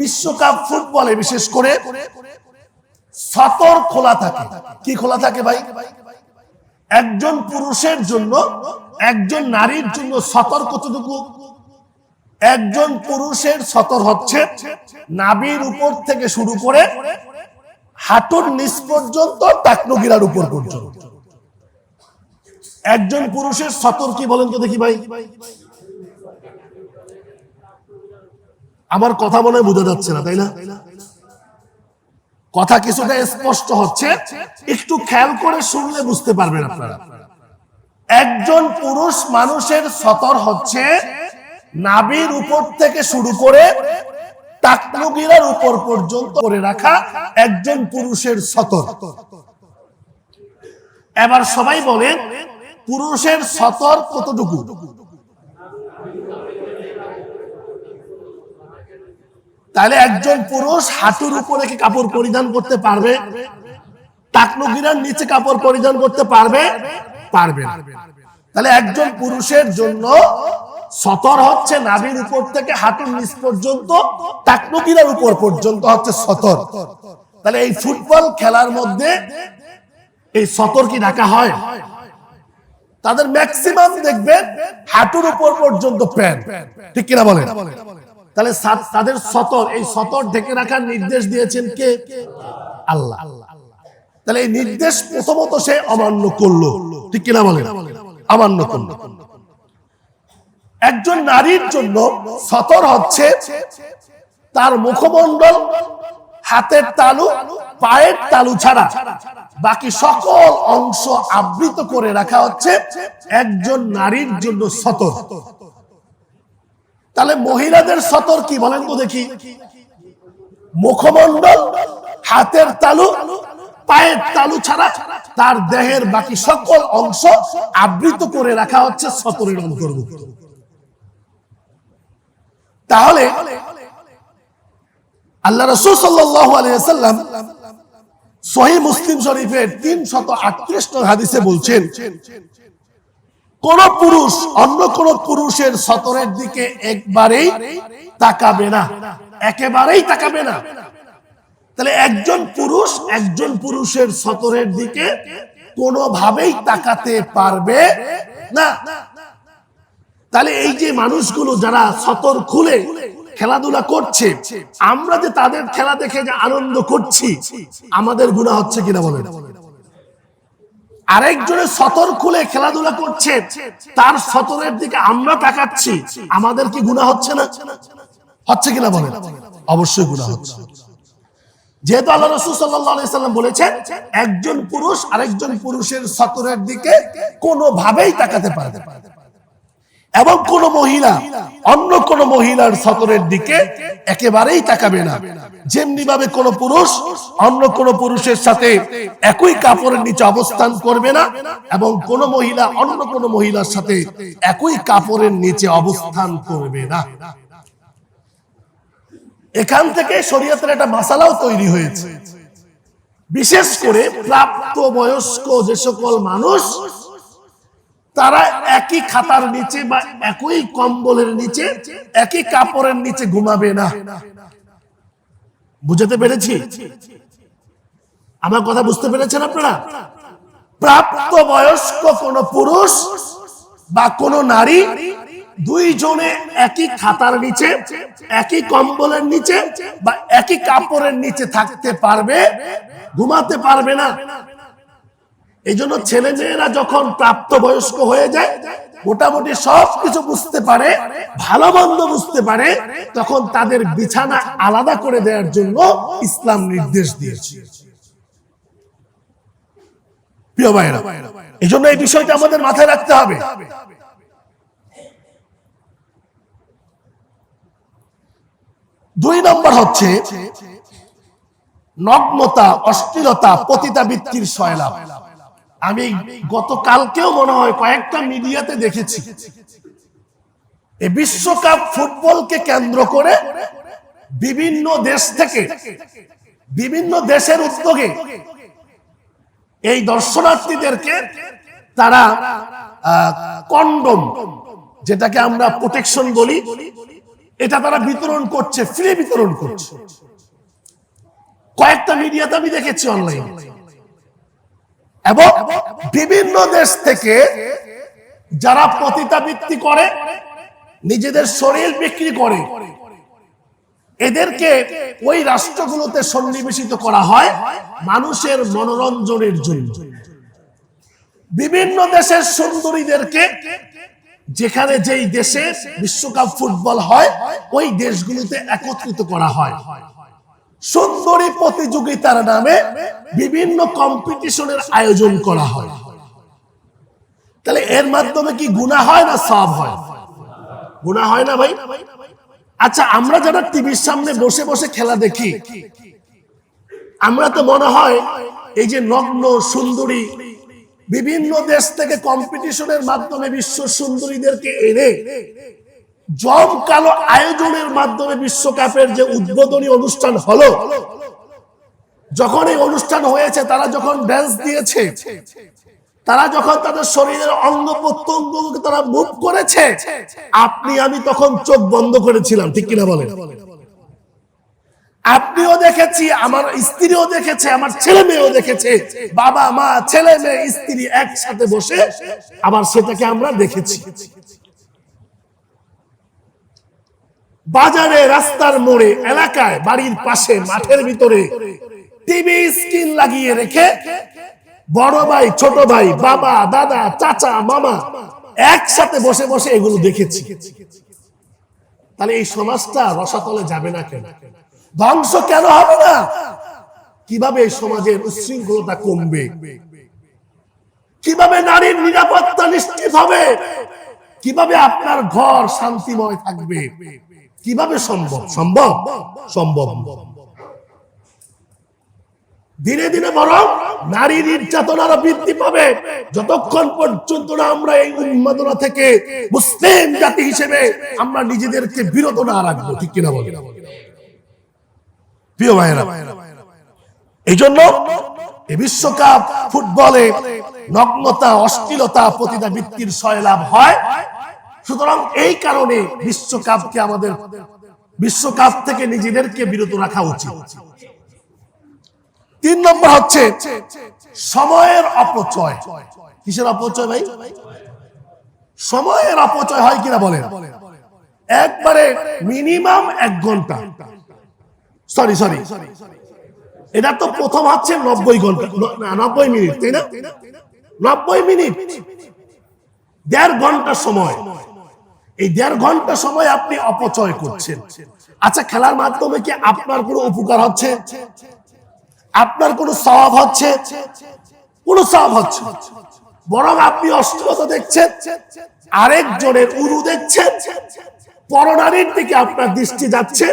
বিশ্বকাপ ফুটবলে বিশেষ করে সতর খোলা থাকে। কি খোলা থাকে ভাই? একজন পুরুষের জন্য, একজন নারীর জন্য সতর কতটুকু? একজন পুরুষের সতর হচ্ছে নাভির উপর থেকে শুরু করে হাঁটুর নিচ পর্যন্ত, টাকনুগিরার উপর পর্যন্ত। একজন পুরুষের সতর কি বলেন তো দেখি ভাই? আমার কথা মনে হয় বোঝা যাচ্ছে না, তাই না? কথা কিছুটা স্পষ্ট হচ্ছে, একটু খেয়াল করে শুনলে বুঝতে পারবেন আপনারা। একজন পুরুষ মানুষের সতর হচ্ছে নাভির উপর থেকে শুরু করে টাকনুগিরার উপর পর্যন্ত করে রাখা একজন পুরুষের সতর। এবার সবাই বলেন পুরুষের সতর কতটুকু? তাহলে একজন পুরুষ হাঁটুর উপরে কি কাপড় পরিধান করতে পারবে? টাকনুগিরার নিচে কাপড় পরিধান করতে পারবে? পারবে না। তাহলে একজন পুরুষের জন্য সতর হচ্ছে নাভির উপর থেকে হাঁটুর নিচ পর্যন্ত, টাকনুগিরার উপর পর্যন্ত হচ্ছে সতর। তাহলে এই ফুটবল খেলার মধ্যে এই সতর কি ঢাকা হয়? তাদের ম্যাক্সিমাম দেখবেন হাঁটুর উপর পর্যন্ত প্যান্ট, ঠিক কিনা বলেন? তাহলে তাদের সতর, এই সতর ঢেকে রাখার নির্দেশ দিয়েছেন কে? আল্লাহ। তাহলে এই নির্দেশ প্রথমত সে অমান্য করলো, ঠিক কিনা বলেন? অমান্য করলো। একজন নারীর জন্য সতর হচ্ছে তার মুখমণ্ডল, হাতের তালু, পায়ের তালু ছাড়া বাকি সকল অংশ আবৃত করে রাখা হচ্ছে একজন নারীর জন্য সতর। তাহলে মহিলাদের সতর কি বলেন তো দেখি? মুখমণ্ডল, হাতের তালু, পায়ের তালু ছাড়া তার দেহের বাকি সকল অংশ আবৃত করে রাখা হচ্ছে সতরের অন্তর্ভুক্ত। তাহলে আল্লাহ রাসূল সাল্লাল্লাহু আলাইহি ওয়াসাল্লাম সহিহ মুসলিম শরীফের 338 নং হাদিসে বলছেন, কোন পুরুষ অন্য কোন পুরুষের সতরের দিকে একবারেই তাকাবে না, একেবারেই তাকাবে না। তাহলে একজন পুরুষের সতরের দিকে কোনোভাবেই তাকাতে পারবে না। তাহলে এই যে মানুষগুলো যারা সতর খুলে খেলাধুলা করছে, আমরা যে তাদের খেলা দেখে যে আনন্দ করছি, আমাদের গুনাহ হচ্ছে কিনা বলেন? আরেকজনের সতর খুলে খেলাধুলা করছে, তার সতরের দিকে আমরা তাকাচ্ছি, আমাদের কি গুনাহ হচ্ছে না? হচ্ছে কিনা বলেন? অবশ্যই গুনাহ হচ্ছে। যেহেতু আল্লাহ রাসূল সাল্লাল্লাহু আলাইহি সাল্লাম বলেছেন, একজন পুরুষ আরেকজন পুরুষের সতরের দিকে কোনোভাবেই তাকাতে পারবে না, এবং কোন মহিলা অন্য কোন মহিলার সতরের দিকে একেবারেই তাকাবে না। যেমনি ভাবে কোন পুরুষ অন্য কোন পুরুষের সাথে একই কাপড়ের নিচে অবস্থান করবে না, এবং কোন মহিলা অন্য কোন মহিলার সাথে একই কাপড়ের নিচে অবস্থান করবে না। এখান থেকে শরীয়তের একটা মাসালাও তৈরি হয়েছে। বিশেষ করে প্রাপ্ত বয়স্ক যে সকল মানুষ, তারা একই খাতার নিচে বা একই কম্বলের নিচে একই কাপড়ের নিচে ঘুমাবে না। বুঝতে পেরেছি? আমার কথা বুঝতে পেরেছেন আপনারা? প্রাপ্ত বয়স্ক কোন পুরুষ বা কোন নারী দুইজনে একই খাতার নিচে একই কম্বলের নিচে বা একই কাপড়ের নিচে থাকতে পারবে, ঘুমাতে পারবে না। এই জন্য ছেলে মেয়েরা যখন প্রাপ্তবয়স্ক হয়ে যায়, মোটামুটি সবকিছু বুঝতে পারে, ভালো মন্দ বুঝতে পারে, তখন তাদের বিছানা আলাদা করে দেওয়ার জন্য ইসলাম নির্দেশ দিয়েছে। প্রিয় ভাইরা, এই জন্য এই বিষয়টা আমাদের মাথায় রাখতে হবে। দুই নম্বর হচ্ছে নগ্নতা, অশ্লীলতা, পতিতাবৃত্তির সয়লাভ। আমি গতকালকেও মনে হয় কয়েকটা মিডিয়াতে দেখেছি, এই বিশ্বকাপ ফুটবলকে কেন্দ্র করে বিভিন্ন দেশ থেকে, বিভিন্ন দেশের উদ্যোগে এই দর্শনার্থীদেরকে তারা কন্ডম, যেটাকে আমরা প্রোটেকশন বলি, এটা তারা বিতরণ করছে, ফ্রি বিতরণ করছে। কয়েকটা মিডিয়াতে আমি দেখেছি অনলাইনে। এবং বিভিন্ন দেশ থেকে যারা পতিতাবৃত্তি করে, নিজেদের শরীর বিক্রি করে, এদেরকে ওই রাষ্ট্রগুলোতে সন্নিবেশিত করা হয় মানুষের মনোরঞ্জনের জন্য। বিভিন্ন দেশের সুন্দরীদেরকে, যেখানে যেই দেশে বিশ্বকাপ ফুটবল হয়, ওই দেশগুলোতে একত্রিত করা হয়, সুন্দরী প্রতিযোগিতার নামে বিভিন্ন কম্পিটিশনের আয়োজন করা হয়। তাহলে এর মাধ্যমে কি গুনাহ হয় না সওয়াব হয়? গুনাহ হয় না ভাই? আচ্ছা, আমরা যারা টিভির সামনে বসে বসে খেলা দেখি, আমরা তো মনে হয় এই যে নগ্ন সুন্দরী বিভিন্ন দেশ থেকে কম্পিটিশনের মাধ্যমে বিশ্ব সুন্দরীদেরকে এনে জমকালো আয়োজনের মাধ্যমে বিশ্বকাপের যে উদ্বোধনী অনুষ্ঠান হলো, যখন এই অনুষ্ঠান হয়েছে, তারা যখন ড্যান্স দিয়েছে, তারা যখন তাদের শরীরের অঙ্গ প্রত্যঙ্গকে তারা মুভ করেছে, আপনি আমি তখন চোখ বন্ধ করেছিলাম, ঠিক কিনা বলেন? আপনিও দেখেছি, আমার স্ত্রীও দেখেছে, আমার ছেলে মেয়েও দেখেছে, বাবা মা ছেলে মেয়ে স্ত্রী একসাথে বসে আবার সেটাকে আমরা দেখেছি। বাজারে, রাস্তার মোড়ে, এলাকায়, বাড়ির পাশে, মাঠের ভিতরে টিভি স্ক্রিন লাগিয়ে রেখে বড় ভাই, ছোট ভাই, বাবা, দাদা, চাচা, মামা একসাথে বসে বসে এগুলো দেখেছি। তাহলে এই সমাজটা রসাতলে যাবে না কেন? ধ্বংস কেন হবে না? কিভাবে এই সমাজের উচ্ছৃঙ্খলতা কমবে? কিভাবে নারীর নিরাপত্তা নিশ্চিত হবে? কিভাবে আপনার ঘর শান্তিময় থাকবে? কিভাবে সম্ভব? সম্ভব? সম্ভব। দিনে দিনে বরং নারী নির্যাতন আরো বৃদ্ধি পাবে যতক্ষণ পর্যন্ত না আমরা এই উন্মাদনা থেকে মুসলিম জাতি হিসেবে আমরা নিজেদেরকে বিরত না রাখবো। ঠিক কিনা বলেন প্রিয় ভাইয়েরা? এই জন্য এই বিশ্বকাপ ফুটবলে নগ্নতা, অশ্লীলতা, পতিতাবৃত্তির সয়লাভ হয়। সুতরাং এই কারণে বিশ্বকাপ থেকে নিজেদেরকে বিরত রাখা উচিত। 3 নম্বর হচ্ছে সময়ের অপচয়। কিসের অপচয় ভাই? সময়ের অপচয় হয় কিনা বলেন? একবারে মিনিমাম 1 ঘন্টা, সরি এটা তো প্রথম হচ্ছে 90 ঘন্টা, 90 মিনিট, তাই না? 90 মিনিট, 1.5 ঘন্টা সময়। এই 1.5 ঘন্টা সময় আপনি অপচয় করছেন। আচ্ছা, খেলার মাধ্যমে কি আপনার কোনো উপকার হচ্ছে? আপনার কোনো সওয়াব হচ্ছে? কোনো সওয়াব হচ্ছে? বরং আপনি অশ্লীলতা দেখছেন, আরেকজনের উরু দেখছেন, পরনারীর দিকে আপনার দৃষ্টি যাচ্ছে,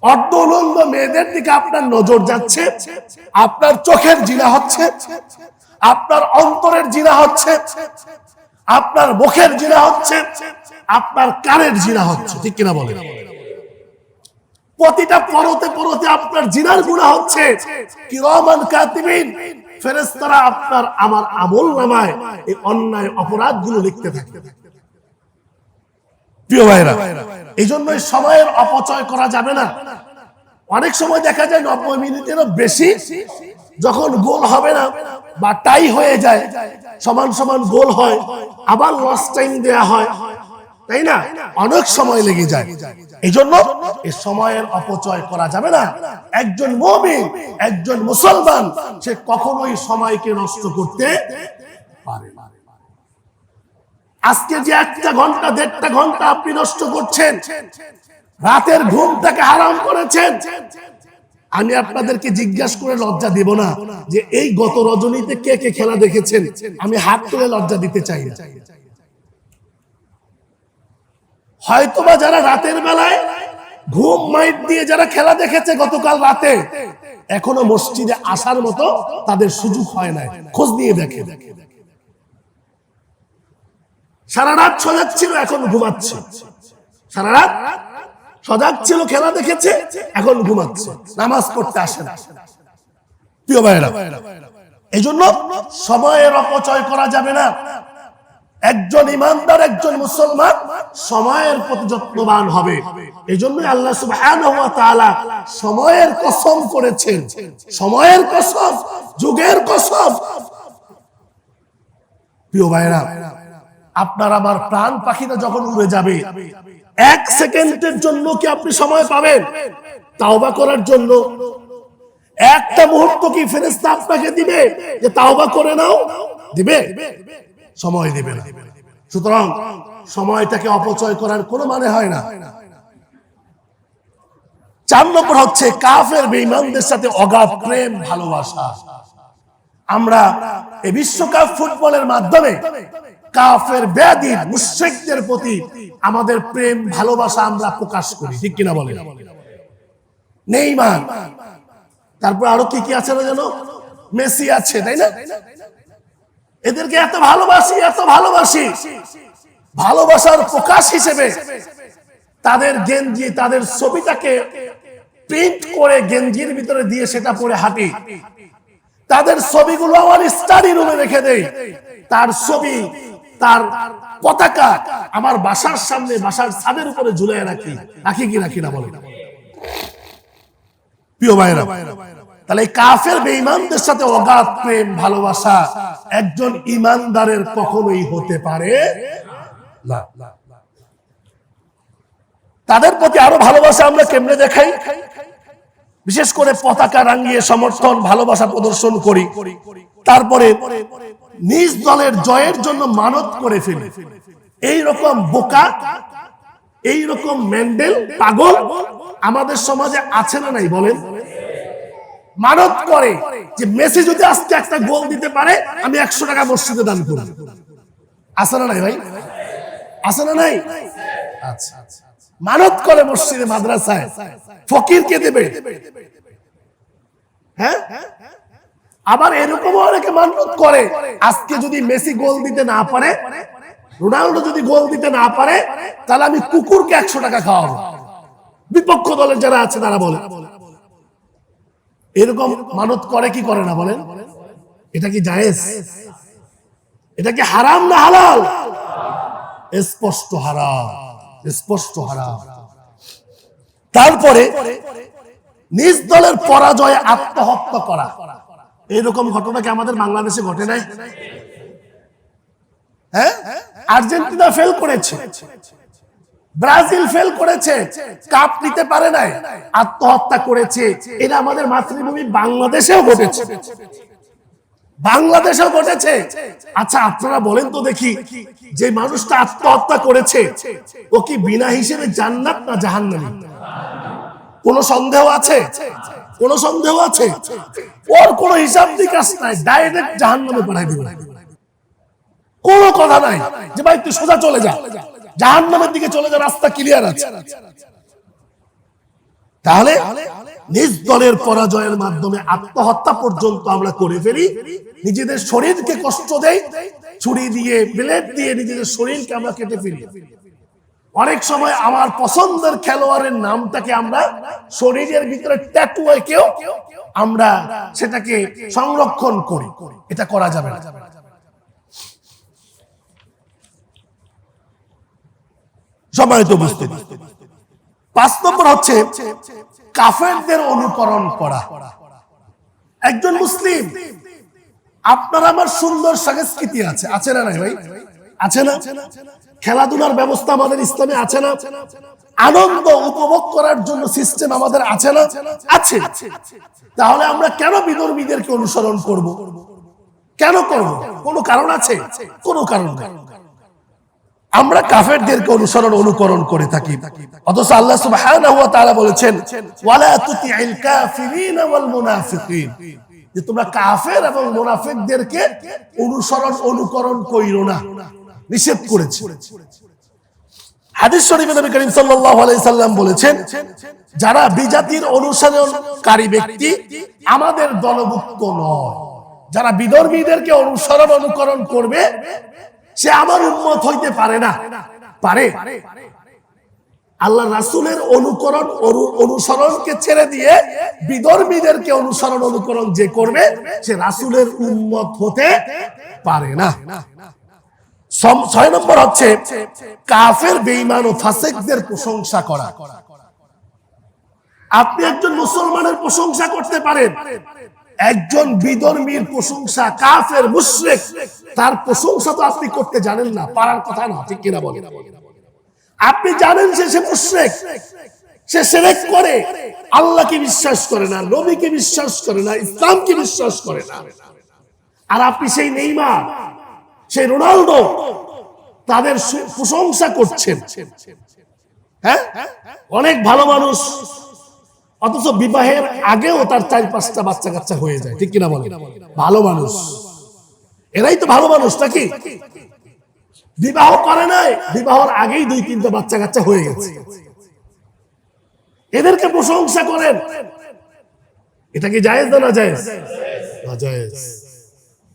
অর্ধউলঙ্গ মেয়েদের দিকে আপনার নজর যাচ্ছে, আপনার চোখের জিনা হচ্ছে, আপনার অন্তরের জিনা হচ্ছে, আপনার মুখের জিনা হচ্ছে, আপনার কানের জিনা হচ্ছে। ঠিক কিনা বলেন? প্রতিটা পরতে পরতে আপনার জিনার গুনাহ হচ্ছে। কিরামান কাতিবিন, ফেরেশতারা আপনার আমার আমলনামায় এই অন্যায় অপরাধগুলো লিখতে থাকে। প্রিয় ভাইরা, এই জন্যই সময়ের অপচয় করা যাবে না। অনেক সময় দেখা যায় 90 মিনিটেরও বেশি যখন গোল হবে না বা টাই হয়ে যায়, সমান সমান গোল হয়, আবার লস টাইম দেয়া হয়, তাই না? অনেক সময় লেগে যায়। এই জন্য এই সময়ের অপচয় করা যাবে না। একজন মুমিন, একজন মুসলমান, সে কখনোই সময়কে নষ্ট করতে পারে না। আজকে যে 1 ঘন্টা 1.5 ঘন্টা আপনি নষ্ট করছেন, রাতের ঘুমটাকে হারাম করেছেন। আমি আপনাদেরকে জিজ্ঞাসা করে লজ্জা দেব না যে এই গত রজনীতে কে কে খেলা দেখেছেন? আমি হাত তুলে লজ্জা দিতে চাই না। হয়তোবা যারা রাতের বেলায় ঘুম মাইট দিয়ে যারা খেলা দেখেছে গতকাল রাতে, এখনো মসজিদে আসার মতো তাদের সুযোগ হয় না। খোঁজ নিয়ে দেখে। সারা রাত সজাগ ছিল, এখন ঘুমাচ্ছে। সারা রাত সজাগ ছিল, খেলা দেখেছে, এখন ঘুমাচ্ছে, নামাজ পড়তে আসে না। প্রিয় ভাইরা, এই জন্য সময়ের অপচয় করা যাবে না। একজন ইমানদার, একজন মুসলমান সময়ের প্রতি যত্নবান হবে। এই জন্য আল্লাহ সুবহানাহু ওয়া তাআলা সময়ের কসম করেছেন। সময়ের কসম, যুগের কসম। প্রিয় ভাইরা, আপনার আমার প্রাণ পাখিটা যখন উড়ে যাবে, 1 সেকেন্ডের জন্য কি আপনি সময় পাবেন তাওবা করার জন্য? একটা মুহূর্ত কি ফেরেশতা আপনাকে দিবে যে তাওবা করে নাও? দিবে? সময় দিবে না। সুতরাং সময়টাকে অপচয় করার কোনো মানে হয় না। 4 নম্বর হচ্ছে কাফের বেঈমানদের সাথে অগাধ প্রেম ভালোবাসা। আমরা এই বিশ্বকাপ ফুটবলের মাধ্যমে কাফের বেঈমান মুশরিকদের প্রতি আমাদের প্রেম ভালোবাসা আমরা প্রকাশ করি। ঠিক কিনা বলেন? নেইমার, তারপর আরো কি কি আছে না জানো? মেসি আছে, তাই না? এদেরকে এত ভালোবাসি, এত ভালোবাসি। ভালোবাসার প্রকাশ হিসেবে তাদের গেঞ্জি, তাদের ছবিটাকে প্রিন্ট করে গেঞ্জির ভিতরে দিয়ে সেটা পরে হাঁটি। তাদের ছবিগুলো আমার স্টাডি রুমে রেখে দেই। তার ছবি, তার পতাকা আমার বাসার সামনে, বাসার ছাদের উপরে ঝুলিয়ে রাখি। রাখি কি রাখি না বলেন? প্রিয় ভাইরা, তাহলে এই কাফের বেঈমানদের সাথে অগাধ প্রেম ভালোবাসা একজন ইমানদারের কখনোই হতে পারে না। তাদের প্রতি আরো ভালোবাসা আমরা কেমনে দেখাই? বিশেষ করে পতাকা রাঙিয়ে সমর্থন, ভালোবাসা প্রদর্শন করি। তারপরে নিজ দলের জয়ের জন্য মানত করে ফেলি। এই রকম বোকা, এই রকম মেন্ডেল, পাগল আমাদের সমাজে আছে না নাই বলেন? মানত করে যে মেসি যদি আজকে একটা গোল দিতে পারে আমি 100 টাকা মসজিদে দান করব। আছে না নাই ভাই? আছে না নাই? আচ্ছা, মানত করে মসজিদে, মাদ্রাসায়। ফকিরকে দেবে। হ্যাঁ, আবার এরকম অনেকে মান্যত করে, আজকে যদি মেসি গোল দিতে না পারে, রোনাল্ডো যদি গোল দিতে না পারে, তাহলে আমি কুকুরকে 100 টাকা খাওয়াবো। বিপক্ষ দলের যারা আছে তারা বলে, এরকম মানত করে কি করে না বলেন? এটা কি জায়েজ? এটা কি হারাম না হালাল? স্পষ্ট হারাম, স্পষ্ট হারাম। তারপরে নিজ দলের পরাজয়ে আত্মহত্যা করা, এরকম ঘটনা কি আমাদের বাংলাদেশে ঘটে নাই? হ্যাঁ, আর্জেন্টিনা ফেল করেছে, ব্রাজিল ফেল করেছে, কাপ নিতে পারে নাই, আত্মহত্যা করেছে। এটা আমাদের মাতৃভূমি বাংলাদেশেও ঘটেছে, বাংলাদেশেও ঘটেছে। আচ্ছা আপনারা বলেন তো দেখি, যে মানুষটা আত্মহত্যা করেছে ও কি বিনা হিসেবে জান্নাত না জাহান্নামী? কোন সন্দেহ আছে? কোন সন্দেহ আছে? ওর কোন হিসাব নিকাশ নাই, ডাইরেক্ট জাহান্নামে পাঠাই দিবে, কোনো কথা নাই যে ভাই তুই সোজা চলে যা, জাহান্নামের দিকে চলে যা, রাস্তা ক্লিয়ার আছে। তাহলে নিজ দলের পরাজয়ের মাধ্যমে আত্মহত্যা পর্যন্ত আমরা করে ফেলি, নিজেদের শরীরকে কষ্ট দেই, ছুরি দিয়ে ব্লেড দিয়ে নিজেদের শরীরকে আমরা কেটে ফেলি। অনেক সময় আমার পছন্দের খেলোয়াড়ের নামটাকে আমরা শরীরের ভিতরে ট্যাটু এঁকেও আমরা সেটাকে সংরক্ষণ করি, এটা করা যাবে না। সম্মানিত উপস্থিতি, 5 নম্বর হচ্ছে কাফেরদের অনুকরণ করা। একজন মুসলিম, আপনার আমার সুন্দর সংস্কৃতি আছে, আছে না নাই ভাই? আছে না? খেলাধুলার ব্যবস্থা আমাদের ইসলামে আছে না? আনন্দ উপভোগ করার জন্য সিস্টেম আমাদের আছে না? আছে। তাহলে আমরা কেন বিধর্মীদেরকে অনুসরণ করব? কেন করব? কোনো কারণ আছে? কোনো কারণ নেই। আমরা কাফেরদেরকে অনুকরণ করে থাকি, অথচ আল্লাহ সুবহানাহু ওয়া তাআলা বলেছেন ওয়ালা তুতি'ল কাফিরিনা ওয়াল মুনাফিকিন, যে তোমরা কাফের এবং মুনাফিকদেরকে অনুকরণ কইরো না, নিষেধ করেছে। হাদিস শরীফে নবী করিম সাল্লাল্লাহু আলাইহি সাল্লাম বলেছেন, যারা বিজাতির অনুসরণকারী ব্যক্তি আমাদের দলভুক্ত নয়। যারা বিধর্মীদেরকে অনুকরণ করবে সে আমার উম্মত হইতে পারে না। পারে? আল্লাহ রাসূলের অনুসরণকে ছেড়ে দিয়ে বিধর্মীদেরকে অনুকরণ যে করবে সে রাসূলের উম্মত হতে পারে না। 6 নম্বর হচ্ছে কাফের, বেঈমান ও ফাসিকদের প্রশংসা করা। আপনি একজন মুসলমানের প্রশংসা করতে পারেন, একজন বিধর্মীর প্রশংসা, কাফের মুশরিক, তার প্রশংসা তো আপনি করতে জানেন না, পারার কথা না, ঠিক কিনা বলেন? আপনি জানেন সে মুশরিক, সে শিরক করে, আল্লাহকে বিশ্বাস করে না, নবীকে বিশ্বাস করে না, ইসলামকে বিশ্বাস করে না, আর আপনি সেই নেইমার, সেই রোনাল্ডো, তাদের প্রশংসা করছেন। হ্যাঁ, অনেক ভালো মানুষ, অথচ বিবাহের আগেও তার 4-5টা বাচ্চা কাচ্চা হয়ে যায়, ঠিক কিনা বলেন? ভালো মানুষ, এরাই তো ভালো মানুষ নাকি? বিবাহ করে নাই, বিবাহের আগেই 2-3টা বাচ্চা কাচ্চা হয়ে গেছে, এদেরকে প্রশংসা করেন। এটা কি জায়েজ না জায়েজ? না জায়েজ।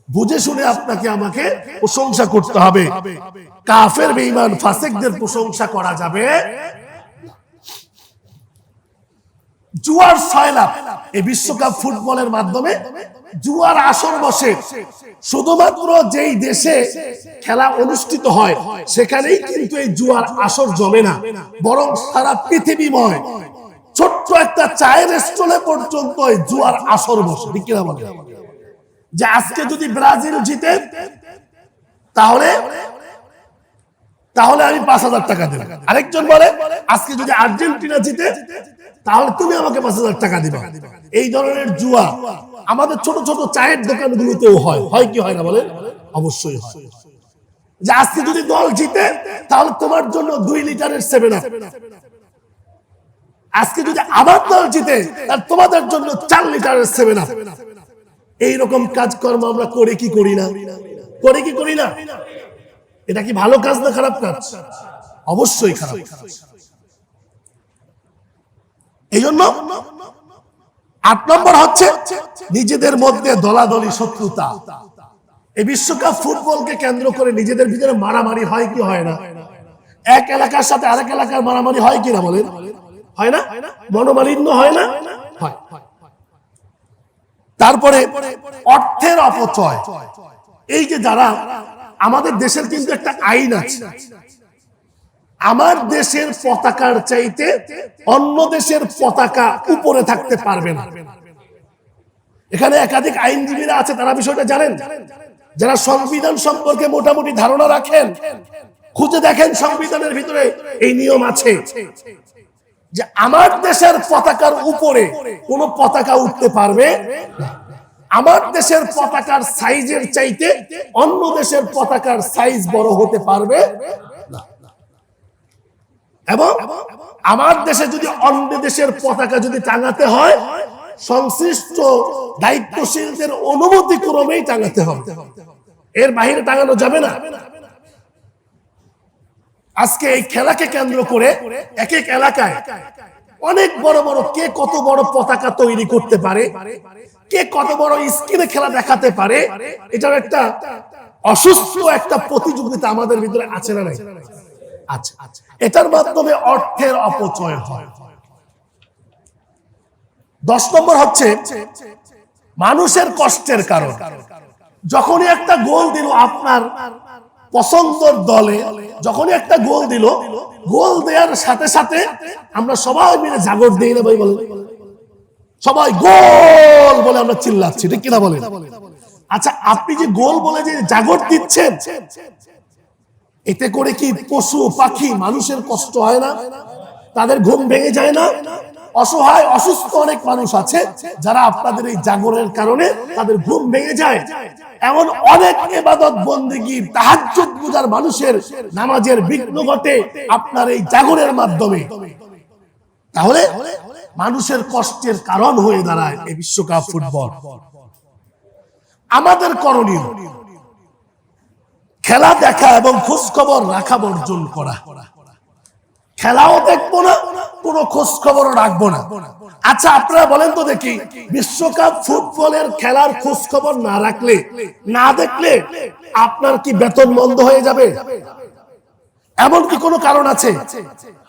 বুঝে শুনে আপনাকে আমাকে প্রশংসা করতে হবে। কাফের, বেঈমান, ফাসিকদের প্রশংসা করা যাবে। জুয়ার সয়লাভ, এই বিশ্বকাপ ফুটবলের মাধ্যমে জুয়ার আসর বসে, শুধুমাত্র যেই দেশে খেলা অনুষ্ঠিত হয় সেখানেই কিন্তু এই জুয়ার আসর জমে না, বরং সারা পৃথিবীময় ছোট্ট একটা চায়ের স্টলে পর্যন্ত এই জুয়ার আসর বসে, ঠিক কিনা বলে? যে আজকে যদি ব্রাজিল জিতে তাহলে আমি 5,000 টাকা দেব। আরেকজন বলে আজকে যদি আর্জেন্টিনা জিতে তাহলে তুমি আমাকে 5,000 টাকা দিবা। এই ধরনের জুয়া আমাদের ছোট ছোট চায়ের দোকানগুলোতেও হয়, হয় কি হয় না বলেন? অবশ্যই হয়। যে আজকে যদি দল জিতে তাহলে তোমার জন্য 2 লিটারের 7 আপ, আজকে যদি আমার দল জিতে তাহলে তোমাদের জন্য 4 লিটারের 7 আপ। এইরকম কাজকর্ম আমরা করে কি করি না? করে কি করি না? এটা কি ভালো কাজ না খারাপ কাজ? অবশ্যই খারাপ। এই জন্য 8 নম্বর হচ্ছে নিজেদের মধ্যে দলাদলি শত্রুতা। এই বিশ্বকাপ ফুটবলকে কেন্দ্র করে নিজেদের ভিতরে মারামারি হয় কি হয় না? এক এলাকার সাথে আরেক এলাকার মারামারি হয় কিনা বলেন? হয় না? মনোমালিন্য হয় না? হয়। তারপরে অর্থের অপচয়। এই যে যারা, আমাদের দেশের কিন্তু একটা আইন আছে, আমার দেশের পতাকার চাইতে অন্য দেশের পতাকা উপরে থাকতে পারবে না। এখানে একাধিক আইনজীবীরা আছে, তারা বিষয়টা জানেন। যারা সংবিধান সম্পর্কে মোটামুটি ধারণা রাখেন, খুঁজে দেখেন সংবিধানের ভিতরে এই নিয়ম আছে যে আমার দেশের পতাকার উপরে কোনো পতাকা উঠতে পারবে না। আমার দেশের পতাকার সাইজের চাইতে অন্য দেশের পতাকার সাইজ বড় হতে পারবে না। এবং আমার দেশে যদি অন্য দেশের পতাকা যদি টাঙাতে হয়, সংশ্লিষ্ট দায়িত্বশীলদের অনুমতি ক্রমেই টাঙাতে হবে, এর বাইরে টাঙানো যাবে না। আজকে এই খেলাকে কেন্দ্র করে এক এক এলাকায় অনেক বড় বড়, কে কত বড় পতাকা তৈরি করতে পারে, কে কত বড় স্ক্রিনে খেলা দেখাতে পারে, এটার একটা অসুস্থ একটা প্রতিযোগিতা আমাদের ভিতরে আছে না নাই? আচ্ছা, এটার মাধ্যমে অর্থের অপচয় হয়। 10 নম্বর হচ্ছে মানুষের কষ্টের কারণ। যখনই একটা গোল দিল আপনার পছন্দের দলে, যখনই একটা গোল দিল, গোল দেওয়ার সাথে সাথে আমরা সবাই মিলে জাগর দিই না ভাই? বলেন, সবাই গোল বলে আমরা চিল্লাচ্ছি, ঠিক কিনা বলেন? আচ্ছা, আপনি যে গোল বলে যে জাগর দিচ্ছেন, এতে করে কি পশু পাখি মানুষের কষ্ট হয় না? তাদের ঘুম ভেঙে যায় না? অসহায় অসুস্থ অনেক মানুষ আছে যারা আপনাদের এই জাগরের কারণে তাদের ঘুম ভেঙে যায়। এমন অনেক ইবাদত বন্দেগী, তাহাজ্জুদ গুজার মানুষের নামাজের বিঘ্ন ঘটে আপনার এই জাগরের মাধ্যমে। তাহলে মানুষের কষ্টের কারণ হয়ে দাঁড়ায় এই বিশ্বকাপ ফুটবল। আমাদের করণীয় খেলা দেখা এবং খোঁজ খবর রাখা বর্জন করা। খেলাও দেখবো না, কোনো খোঁজ খবরও রাখবো না। আচ্ছা, আপনারা বলেন তো দেখি, বিশ্বকাপ ফুটবলের খেলার খোঁজ খবর না রাখলে, না দেখলে আপনার কি বেতন বন্ধ হয়ে যাবে? এমন কি কোনো কারণ আছে?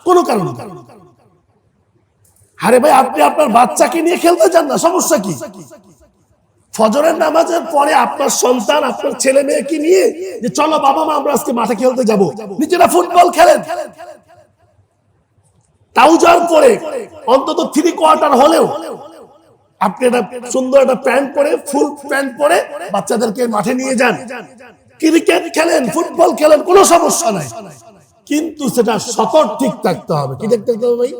কোনো কারণ নেই। আরে ভাই, আপনি আপনার বাচ্চাকে নিয়ে খেলতে যান না, সমস্যা কি? ফজরের নামাজের পরে আপনার সন্তান, আপনার ছেলে মেয়েকে নিয়ে যে চলো বাবা মা আমরা আজকে মাঠে খেলতে যাব, নিজেরা ফুটবল খেলেন। ট্রাউজার পরে অন্তত 3 কোয়ার্টার হলেও আপনি একটা সুন্দর একটা প্যান্ট পরে, ফুল প্যান্ট পরে বাচ্চাদেরকে মাঠে নিয়ে যান, ক্রিকেট খেলেন, ফুটবল খেলেন, কোনো সমস্যা নাই। কিন্তু সেটা সতর ঠিক থাকতে হবে। কি দেখতে হবে ভাই?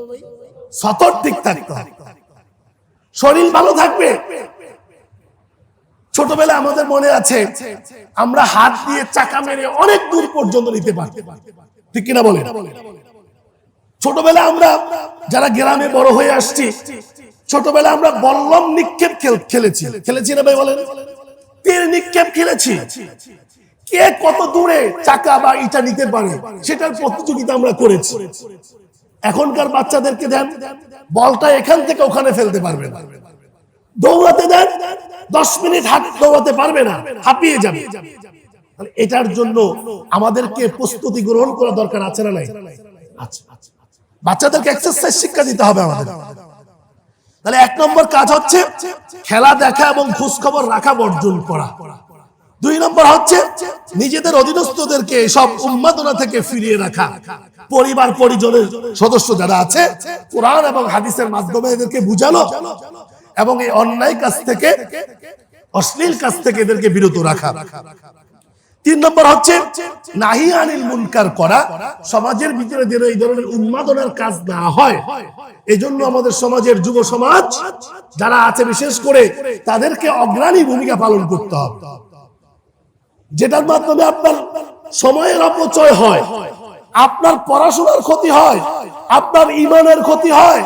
সতর ঠিক থাকতে হবে, শরীর ভালো থাকবে। ছোটবেলা আমাদের মনে আছে, আমরা হাত দিয়ে চাকা মেরে অনেক দূর পর্যন্ত নিতে পারতাম, ঠিক কিনা বলেন? ছোটবেলা আমরা যারা গ্রামে বড় হয়ে আসছি, ছোটবেলা আমরা বল্লম নিক্ষেপ খেলেছি, খেলেছি না ভাই? বলেন, তীর নিক্ষেপ খেলেছি। কে কত দূরে চাকা বা ইটা নিতে পারে সেটার প্রতিযোগিতা আমরা করেছি। এখনকার বাচ্চাদেরকে দেন, বলটা এখান থেকে ওখানে ফেলতে পারবে না। দৌড়াতে দেন, 10 মিনিট দৌড়াতে পারবে না, হাঁপিয়ে যাবে। এটার জন্য আমাদেরকে প্রস্তুতি গ্রহণ করা দরকার আছে না নাই? আচ্ছা, বাচ্চাদেরকে এক্সারসাইজ শিক্ষা দিতে হবে আমাদের। তাহলে 1 নম্বর কাজ হচ্ছে খেলা দেখা এবং খোঁজ খবর রাখা বর্জন করা। 2 নম্বর হচ্ছে নিজেদের অধীনস্থদেরকে সব উন্মাদনা থেকে ফিরিয়ে রাখা। পরিবার পরিজনের সদস্য যারা আছে, কোরআন এবং হাদিসের মাধ্যমে এদেরকে বুঝানো এবং এই অন্যায় কাজ থেকে, অশ্লীল কাজ থেকে এদেরকে বিরত রাখা। 3 নম্বর হচ্ছে নাহি আনিল মুনকার করা। সমাজের ভিতরে যেন এই ধরনের উন্মাদনার কাজ না হয়, এজন্য আমাদের সমাজের যুব সমাজ যারা আছে বিশেষ করে তাদেরকে অগ্রণী ভূমিকা পালন করতে হবে, যেটার মাধ্যমে আপনার সময়ের অপচয় হয়, আপনার পড়াশোনার ক্ষতি হয়, আপনার ঈমানের ক্ষতি হয়,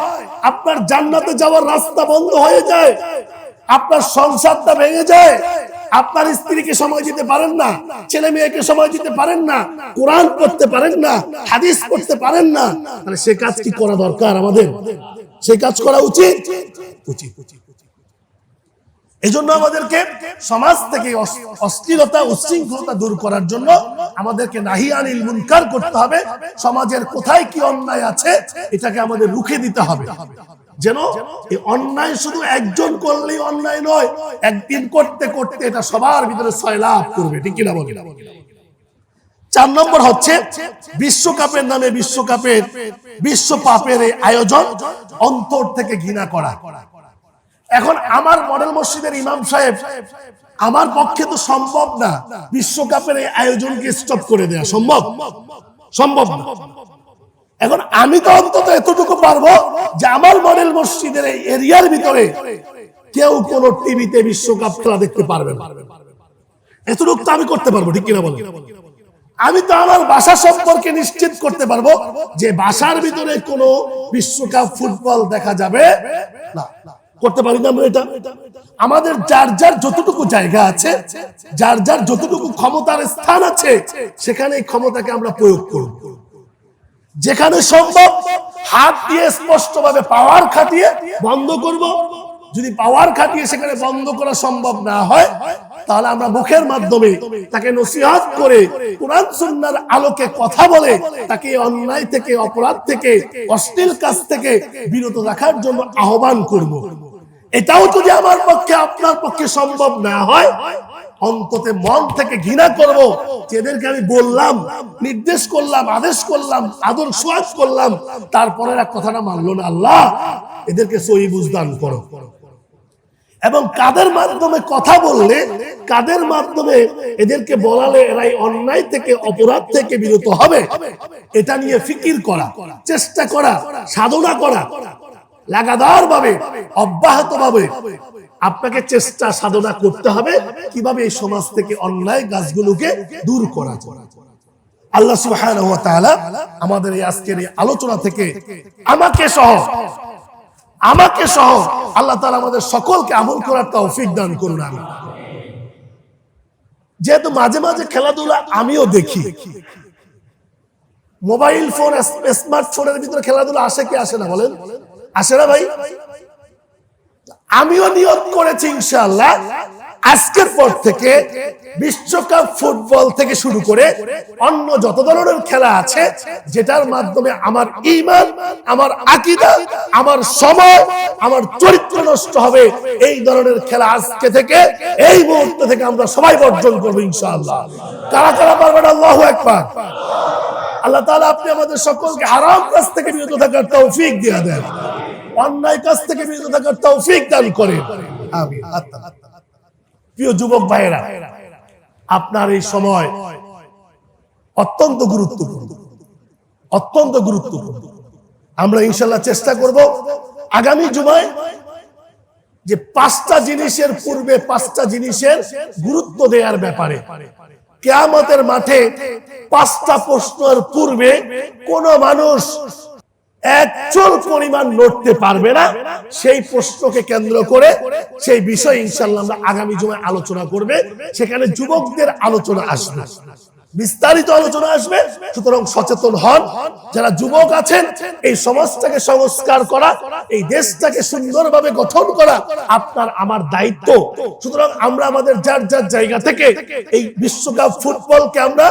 আপনার জান্নাতে যাওয়ার রাস্তা বন্ধ হয়ে যায়, আপনার সংসারটা ভেঙে যায়, আপনার স্ত্রীকে সময় দিতে পারেন না, ছেলে মেয়েকে সময় দিতে পারেন না, কোরআন পড়তে পারেন না, হাদিস পড়তে পারেন না। তাহলে সে কাজ কি করা দরকার আমাদের? সে কাজ করা উচিত। এজন্য আমাদেরকে সমাজ থেকে অশ্লীলতা উচ্ছৃঙ্খলতা দূর করার জন্য আমাদেরকে নাহি আনিল মুনকার করতে হবে। সমাজের কোথায় কি অন্যায় আছে এটাকে আমাদের রুখে দিতে হবে, যেন এই অন্যায় শুধু একজন করলেই অন্যায় নয়, একদিন করতে করতে এটা সবার ভিতরে সয়লাভ করবে। ঠিক কিনা বলেন? 4 নম্বর হচ্ছে বিশ্বকাপের নামে বিশ্ব পাপের আয়োজন অন্তর থেকে ঘৃণা করা। এখন আমার মডেল মসজিদের ইমাম সাহেব, আমার পক্ষে তো সম্ভব না বিশ্বকাপের এই আয়োজনকে স্টপ করে দেয়া, সম্ভব না। এখন আমি তো অন্তত এতটুকু পারবো যে আমার মডেল মসজিদের এই এরিয়ার ভিতরে কেউ কোন টিভিতে বিশ্বকাপ খেলা দেখতে পারবে না, এতটুকু তো আমি করতে পারবো। ঠিক কিনা বলেন? আমি তো আমার বাসা সম্পর্কে নিশ্চিত করতে পারবো যে বাসার ভিতরে কোনো বিশ্বকাপ ফুটবল দেখা যাবে না। করতে পারি না আমরা এটা? আমাদের যার যার যতটুকু জায়গা আছে, যার যার যতটুকু ক্ষমতার স্থান আছে, সেখানে এই ক্ষমতাকে আমরা প্রয়োগ করব। যেখানে সম্ভব হাত দিয়ে স্পষ্টভাবে পাওয়ার খাটিয়ে বন্ধ করব। যদি পাওয়ার খাটিয়ে সেখানে বন্ধ করা সম্ভব না হয়, তাহলে আমরা মুখের মাধ্যমে তাকে নসিহত করে কুরআন সুন্নাহর আলোকে কথা বলে তাকে অন্যায় থেকে, অপরাধ থেকে, অশ্লীল কাজ থেকে বিরত রাখার জন্য আহ্বান করব। এটাও যদি আমার পক্ষে, আপনার পক্ষে সম্ভব না হয়, অন্তত মন থেকে ঘৃণা করব যে এদেরকে আমি বললাম, নির্দেশ করলাম, আদেশ করলাম, আদর সোয়াজ করলাম, তারপরে এক কথাটা মানলো না। আল্লাহ এদেরকে সহি বুঝদান করো। এবং কাদের মাধ্যমে কথা বললে, কাদের মাধ্যমে এদেরকে বলালে এরাই অন্যায় থেকে, অপরাধ থেকে বিরত হবে, এটা নিয়ে ফিকির করা, চেষ্টা করা, সাধনা করা, লাগাতার ভাবে, অব্যাহত ভাবে আপনাকে চেষ্টা সাধনা করতে হবে কিভাবে এই সমাজ থেকে অন্যায় কাজগুলোকে দূর করা যায়। আল্লাহ সুবহানাহু ওয়া তাআলা আমাদের এই আজকের এই আলোচনা থেকে আমাকে সহ আল্লাহ তাআলা আমাদের সকলকে আমল করার তৌফিক দান করুন। আমিন। যেহেতু মাঝে মাঝে খেলাধুলা আমিও দেখি, মোবাইল ফোন, স্মার্টফোনের ভিতরে খেলাধুলা আসে কি আসে না বলেন? আসে না ভাই? আমিও নিয়ত করেছি ইনশাআল্লাহ আজকের পর থেকে বিশ্বকাপ ফুটবল থেকে শুরু করে অন্য যত ধরনের খেলা আছে, যেটার মাধ্যমে আমার ঈমান, আমার আকীদা, আমার সময়, আমার চরিত্র নষ্ট হবে, এই ধরনের খেলা আজকে থেকে, এই মুহূর্ত থেকে আমরা সবাই বর্জন করবো ইনশাআল্লাহ। কারা কারা পারবেন? আল্লাহু আকবার। আল্লাহ তাআলা আপনি আমাদের সকলকে হারাম কাজ থেকে বিরত থাকার তৌফিক দিয়ে দেন, অন্যায় কাজ থেকে বিরত থাকার তৌফিক দান করেন। আমিন। প্রিয় যুবক ভাইয়েরা, আপনার এই সময় অত্যন্ত গুরুত্বপূর্ণ, অত্যন্ত গুরুত্বপূর্ণ। আমরা ইনশাআল্লাহ চেষ্টা করব আগামী জুমায় যে 5টা জিনিসের পূর্বে 5টা জিনিসের গুরুত্ব দেওয়ার ব্যাপারে। কিয়ামতের মাঠে 5টা প্রশ্নের পূর্বে কোন মানুষ এক চুল পরিমাণ লড়তে পারবে না, সেই প্রশ্নকে কেন্দ্র করে সেই বিষয় ইনশাআল্লাহ আমরা আগামী জুমায় আলোচনা করবে। সেখানে যুবকদের আলোচনা আসবে, বিস্তারিত আলোচনা আসবে। সুতরাং সচেতন হন, যারা যুবক আছেন, এই সমাজটাকে সংস্কার করা, এই দেশটাকে সুন্দরভাবে গঠন করা আপনার আমার দায়িত্ব। সুতরাং আমরা আমাদের যার যার জায়গা থেকে এই বিশ্বকাপ ফুটবলকে আমরা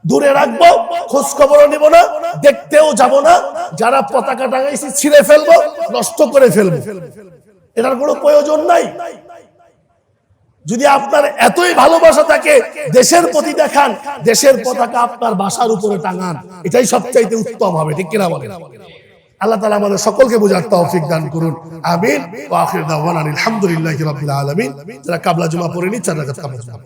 দূরে রাখবো, খোঁজ খবরও নিব না, দেখতেও যাব না। যারা পতাকা টাঙাইছে ছিঁড়ে ফেলবো, নষ্ট করে ফেলবো, এটার কোনো প্রয়োজন নাই। যদি আপনার এতই ভালোবাসা থাকে, দেশের প্রতি দেখান, দেশের পতাকা আপনার বাসার উপরে টাঙান, এটাই সবচাইতে উত্তম হবে। ঠিক কিনা বলেন? আল্লাহ তাআলা আমাদের সকলকে বোঝার তৌফিক দান করুন। আমিন। ওয়া আখির দাওয়ানা আলহামদুলিল্লাহি রাব্বিল আলামিন। যারা কাবলা জুমা পড়েনি 4 রাকাত কাবলা জুমা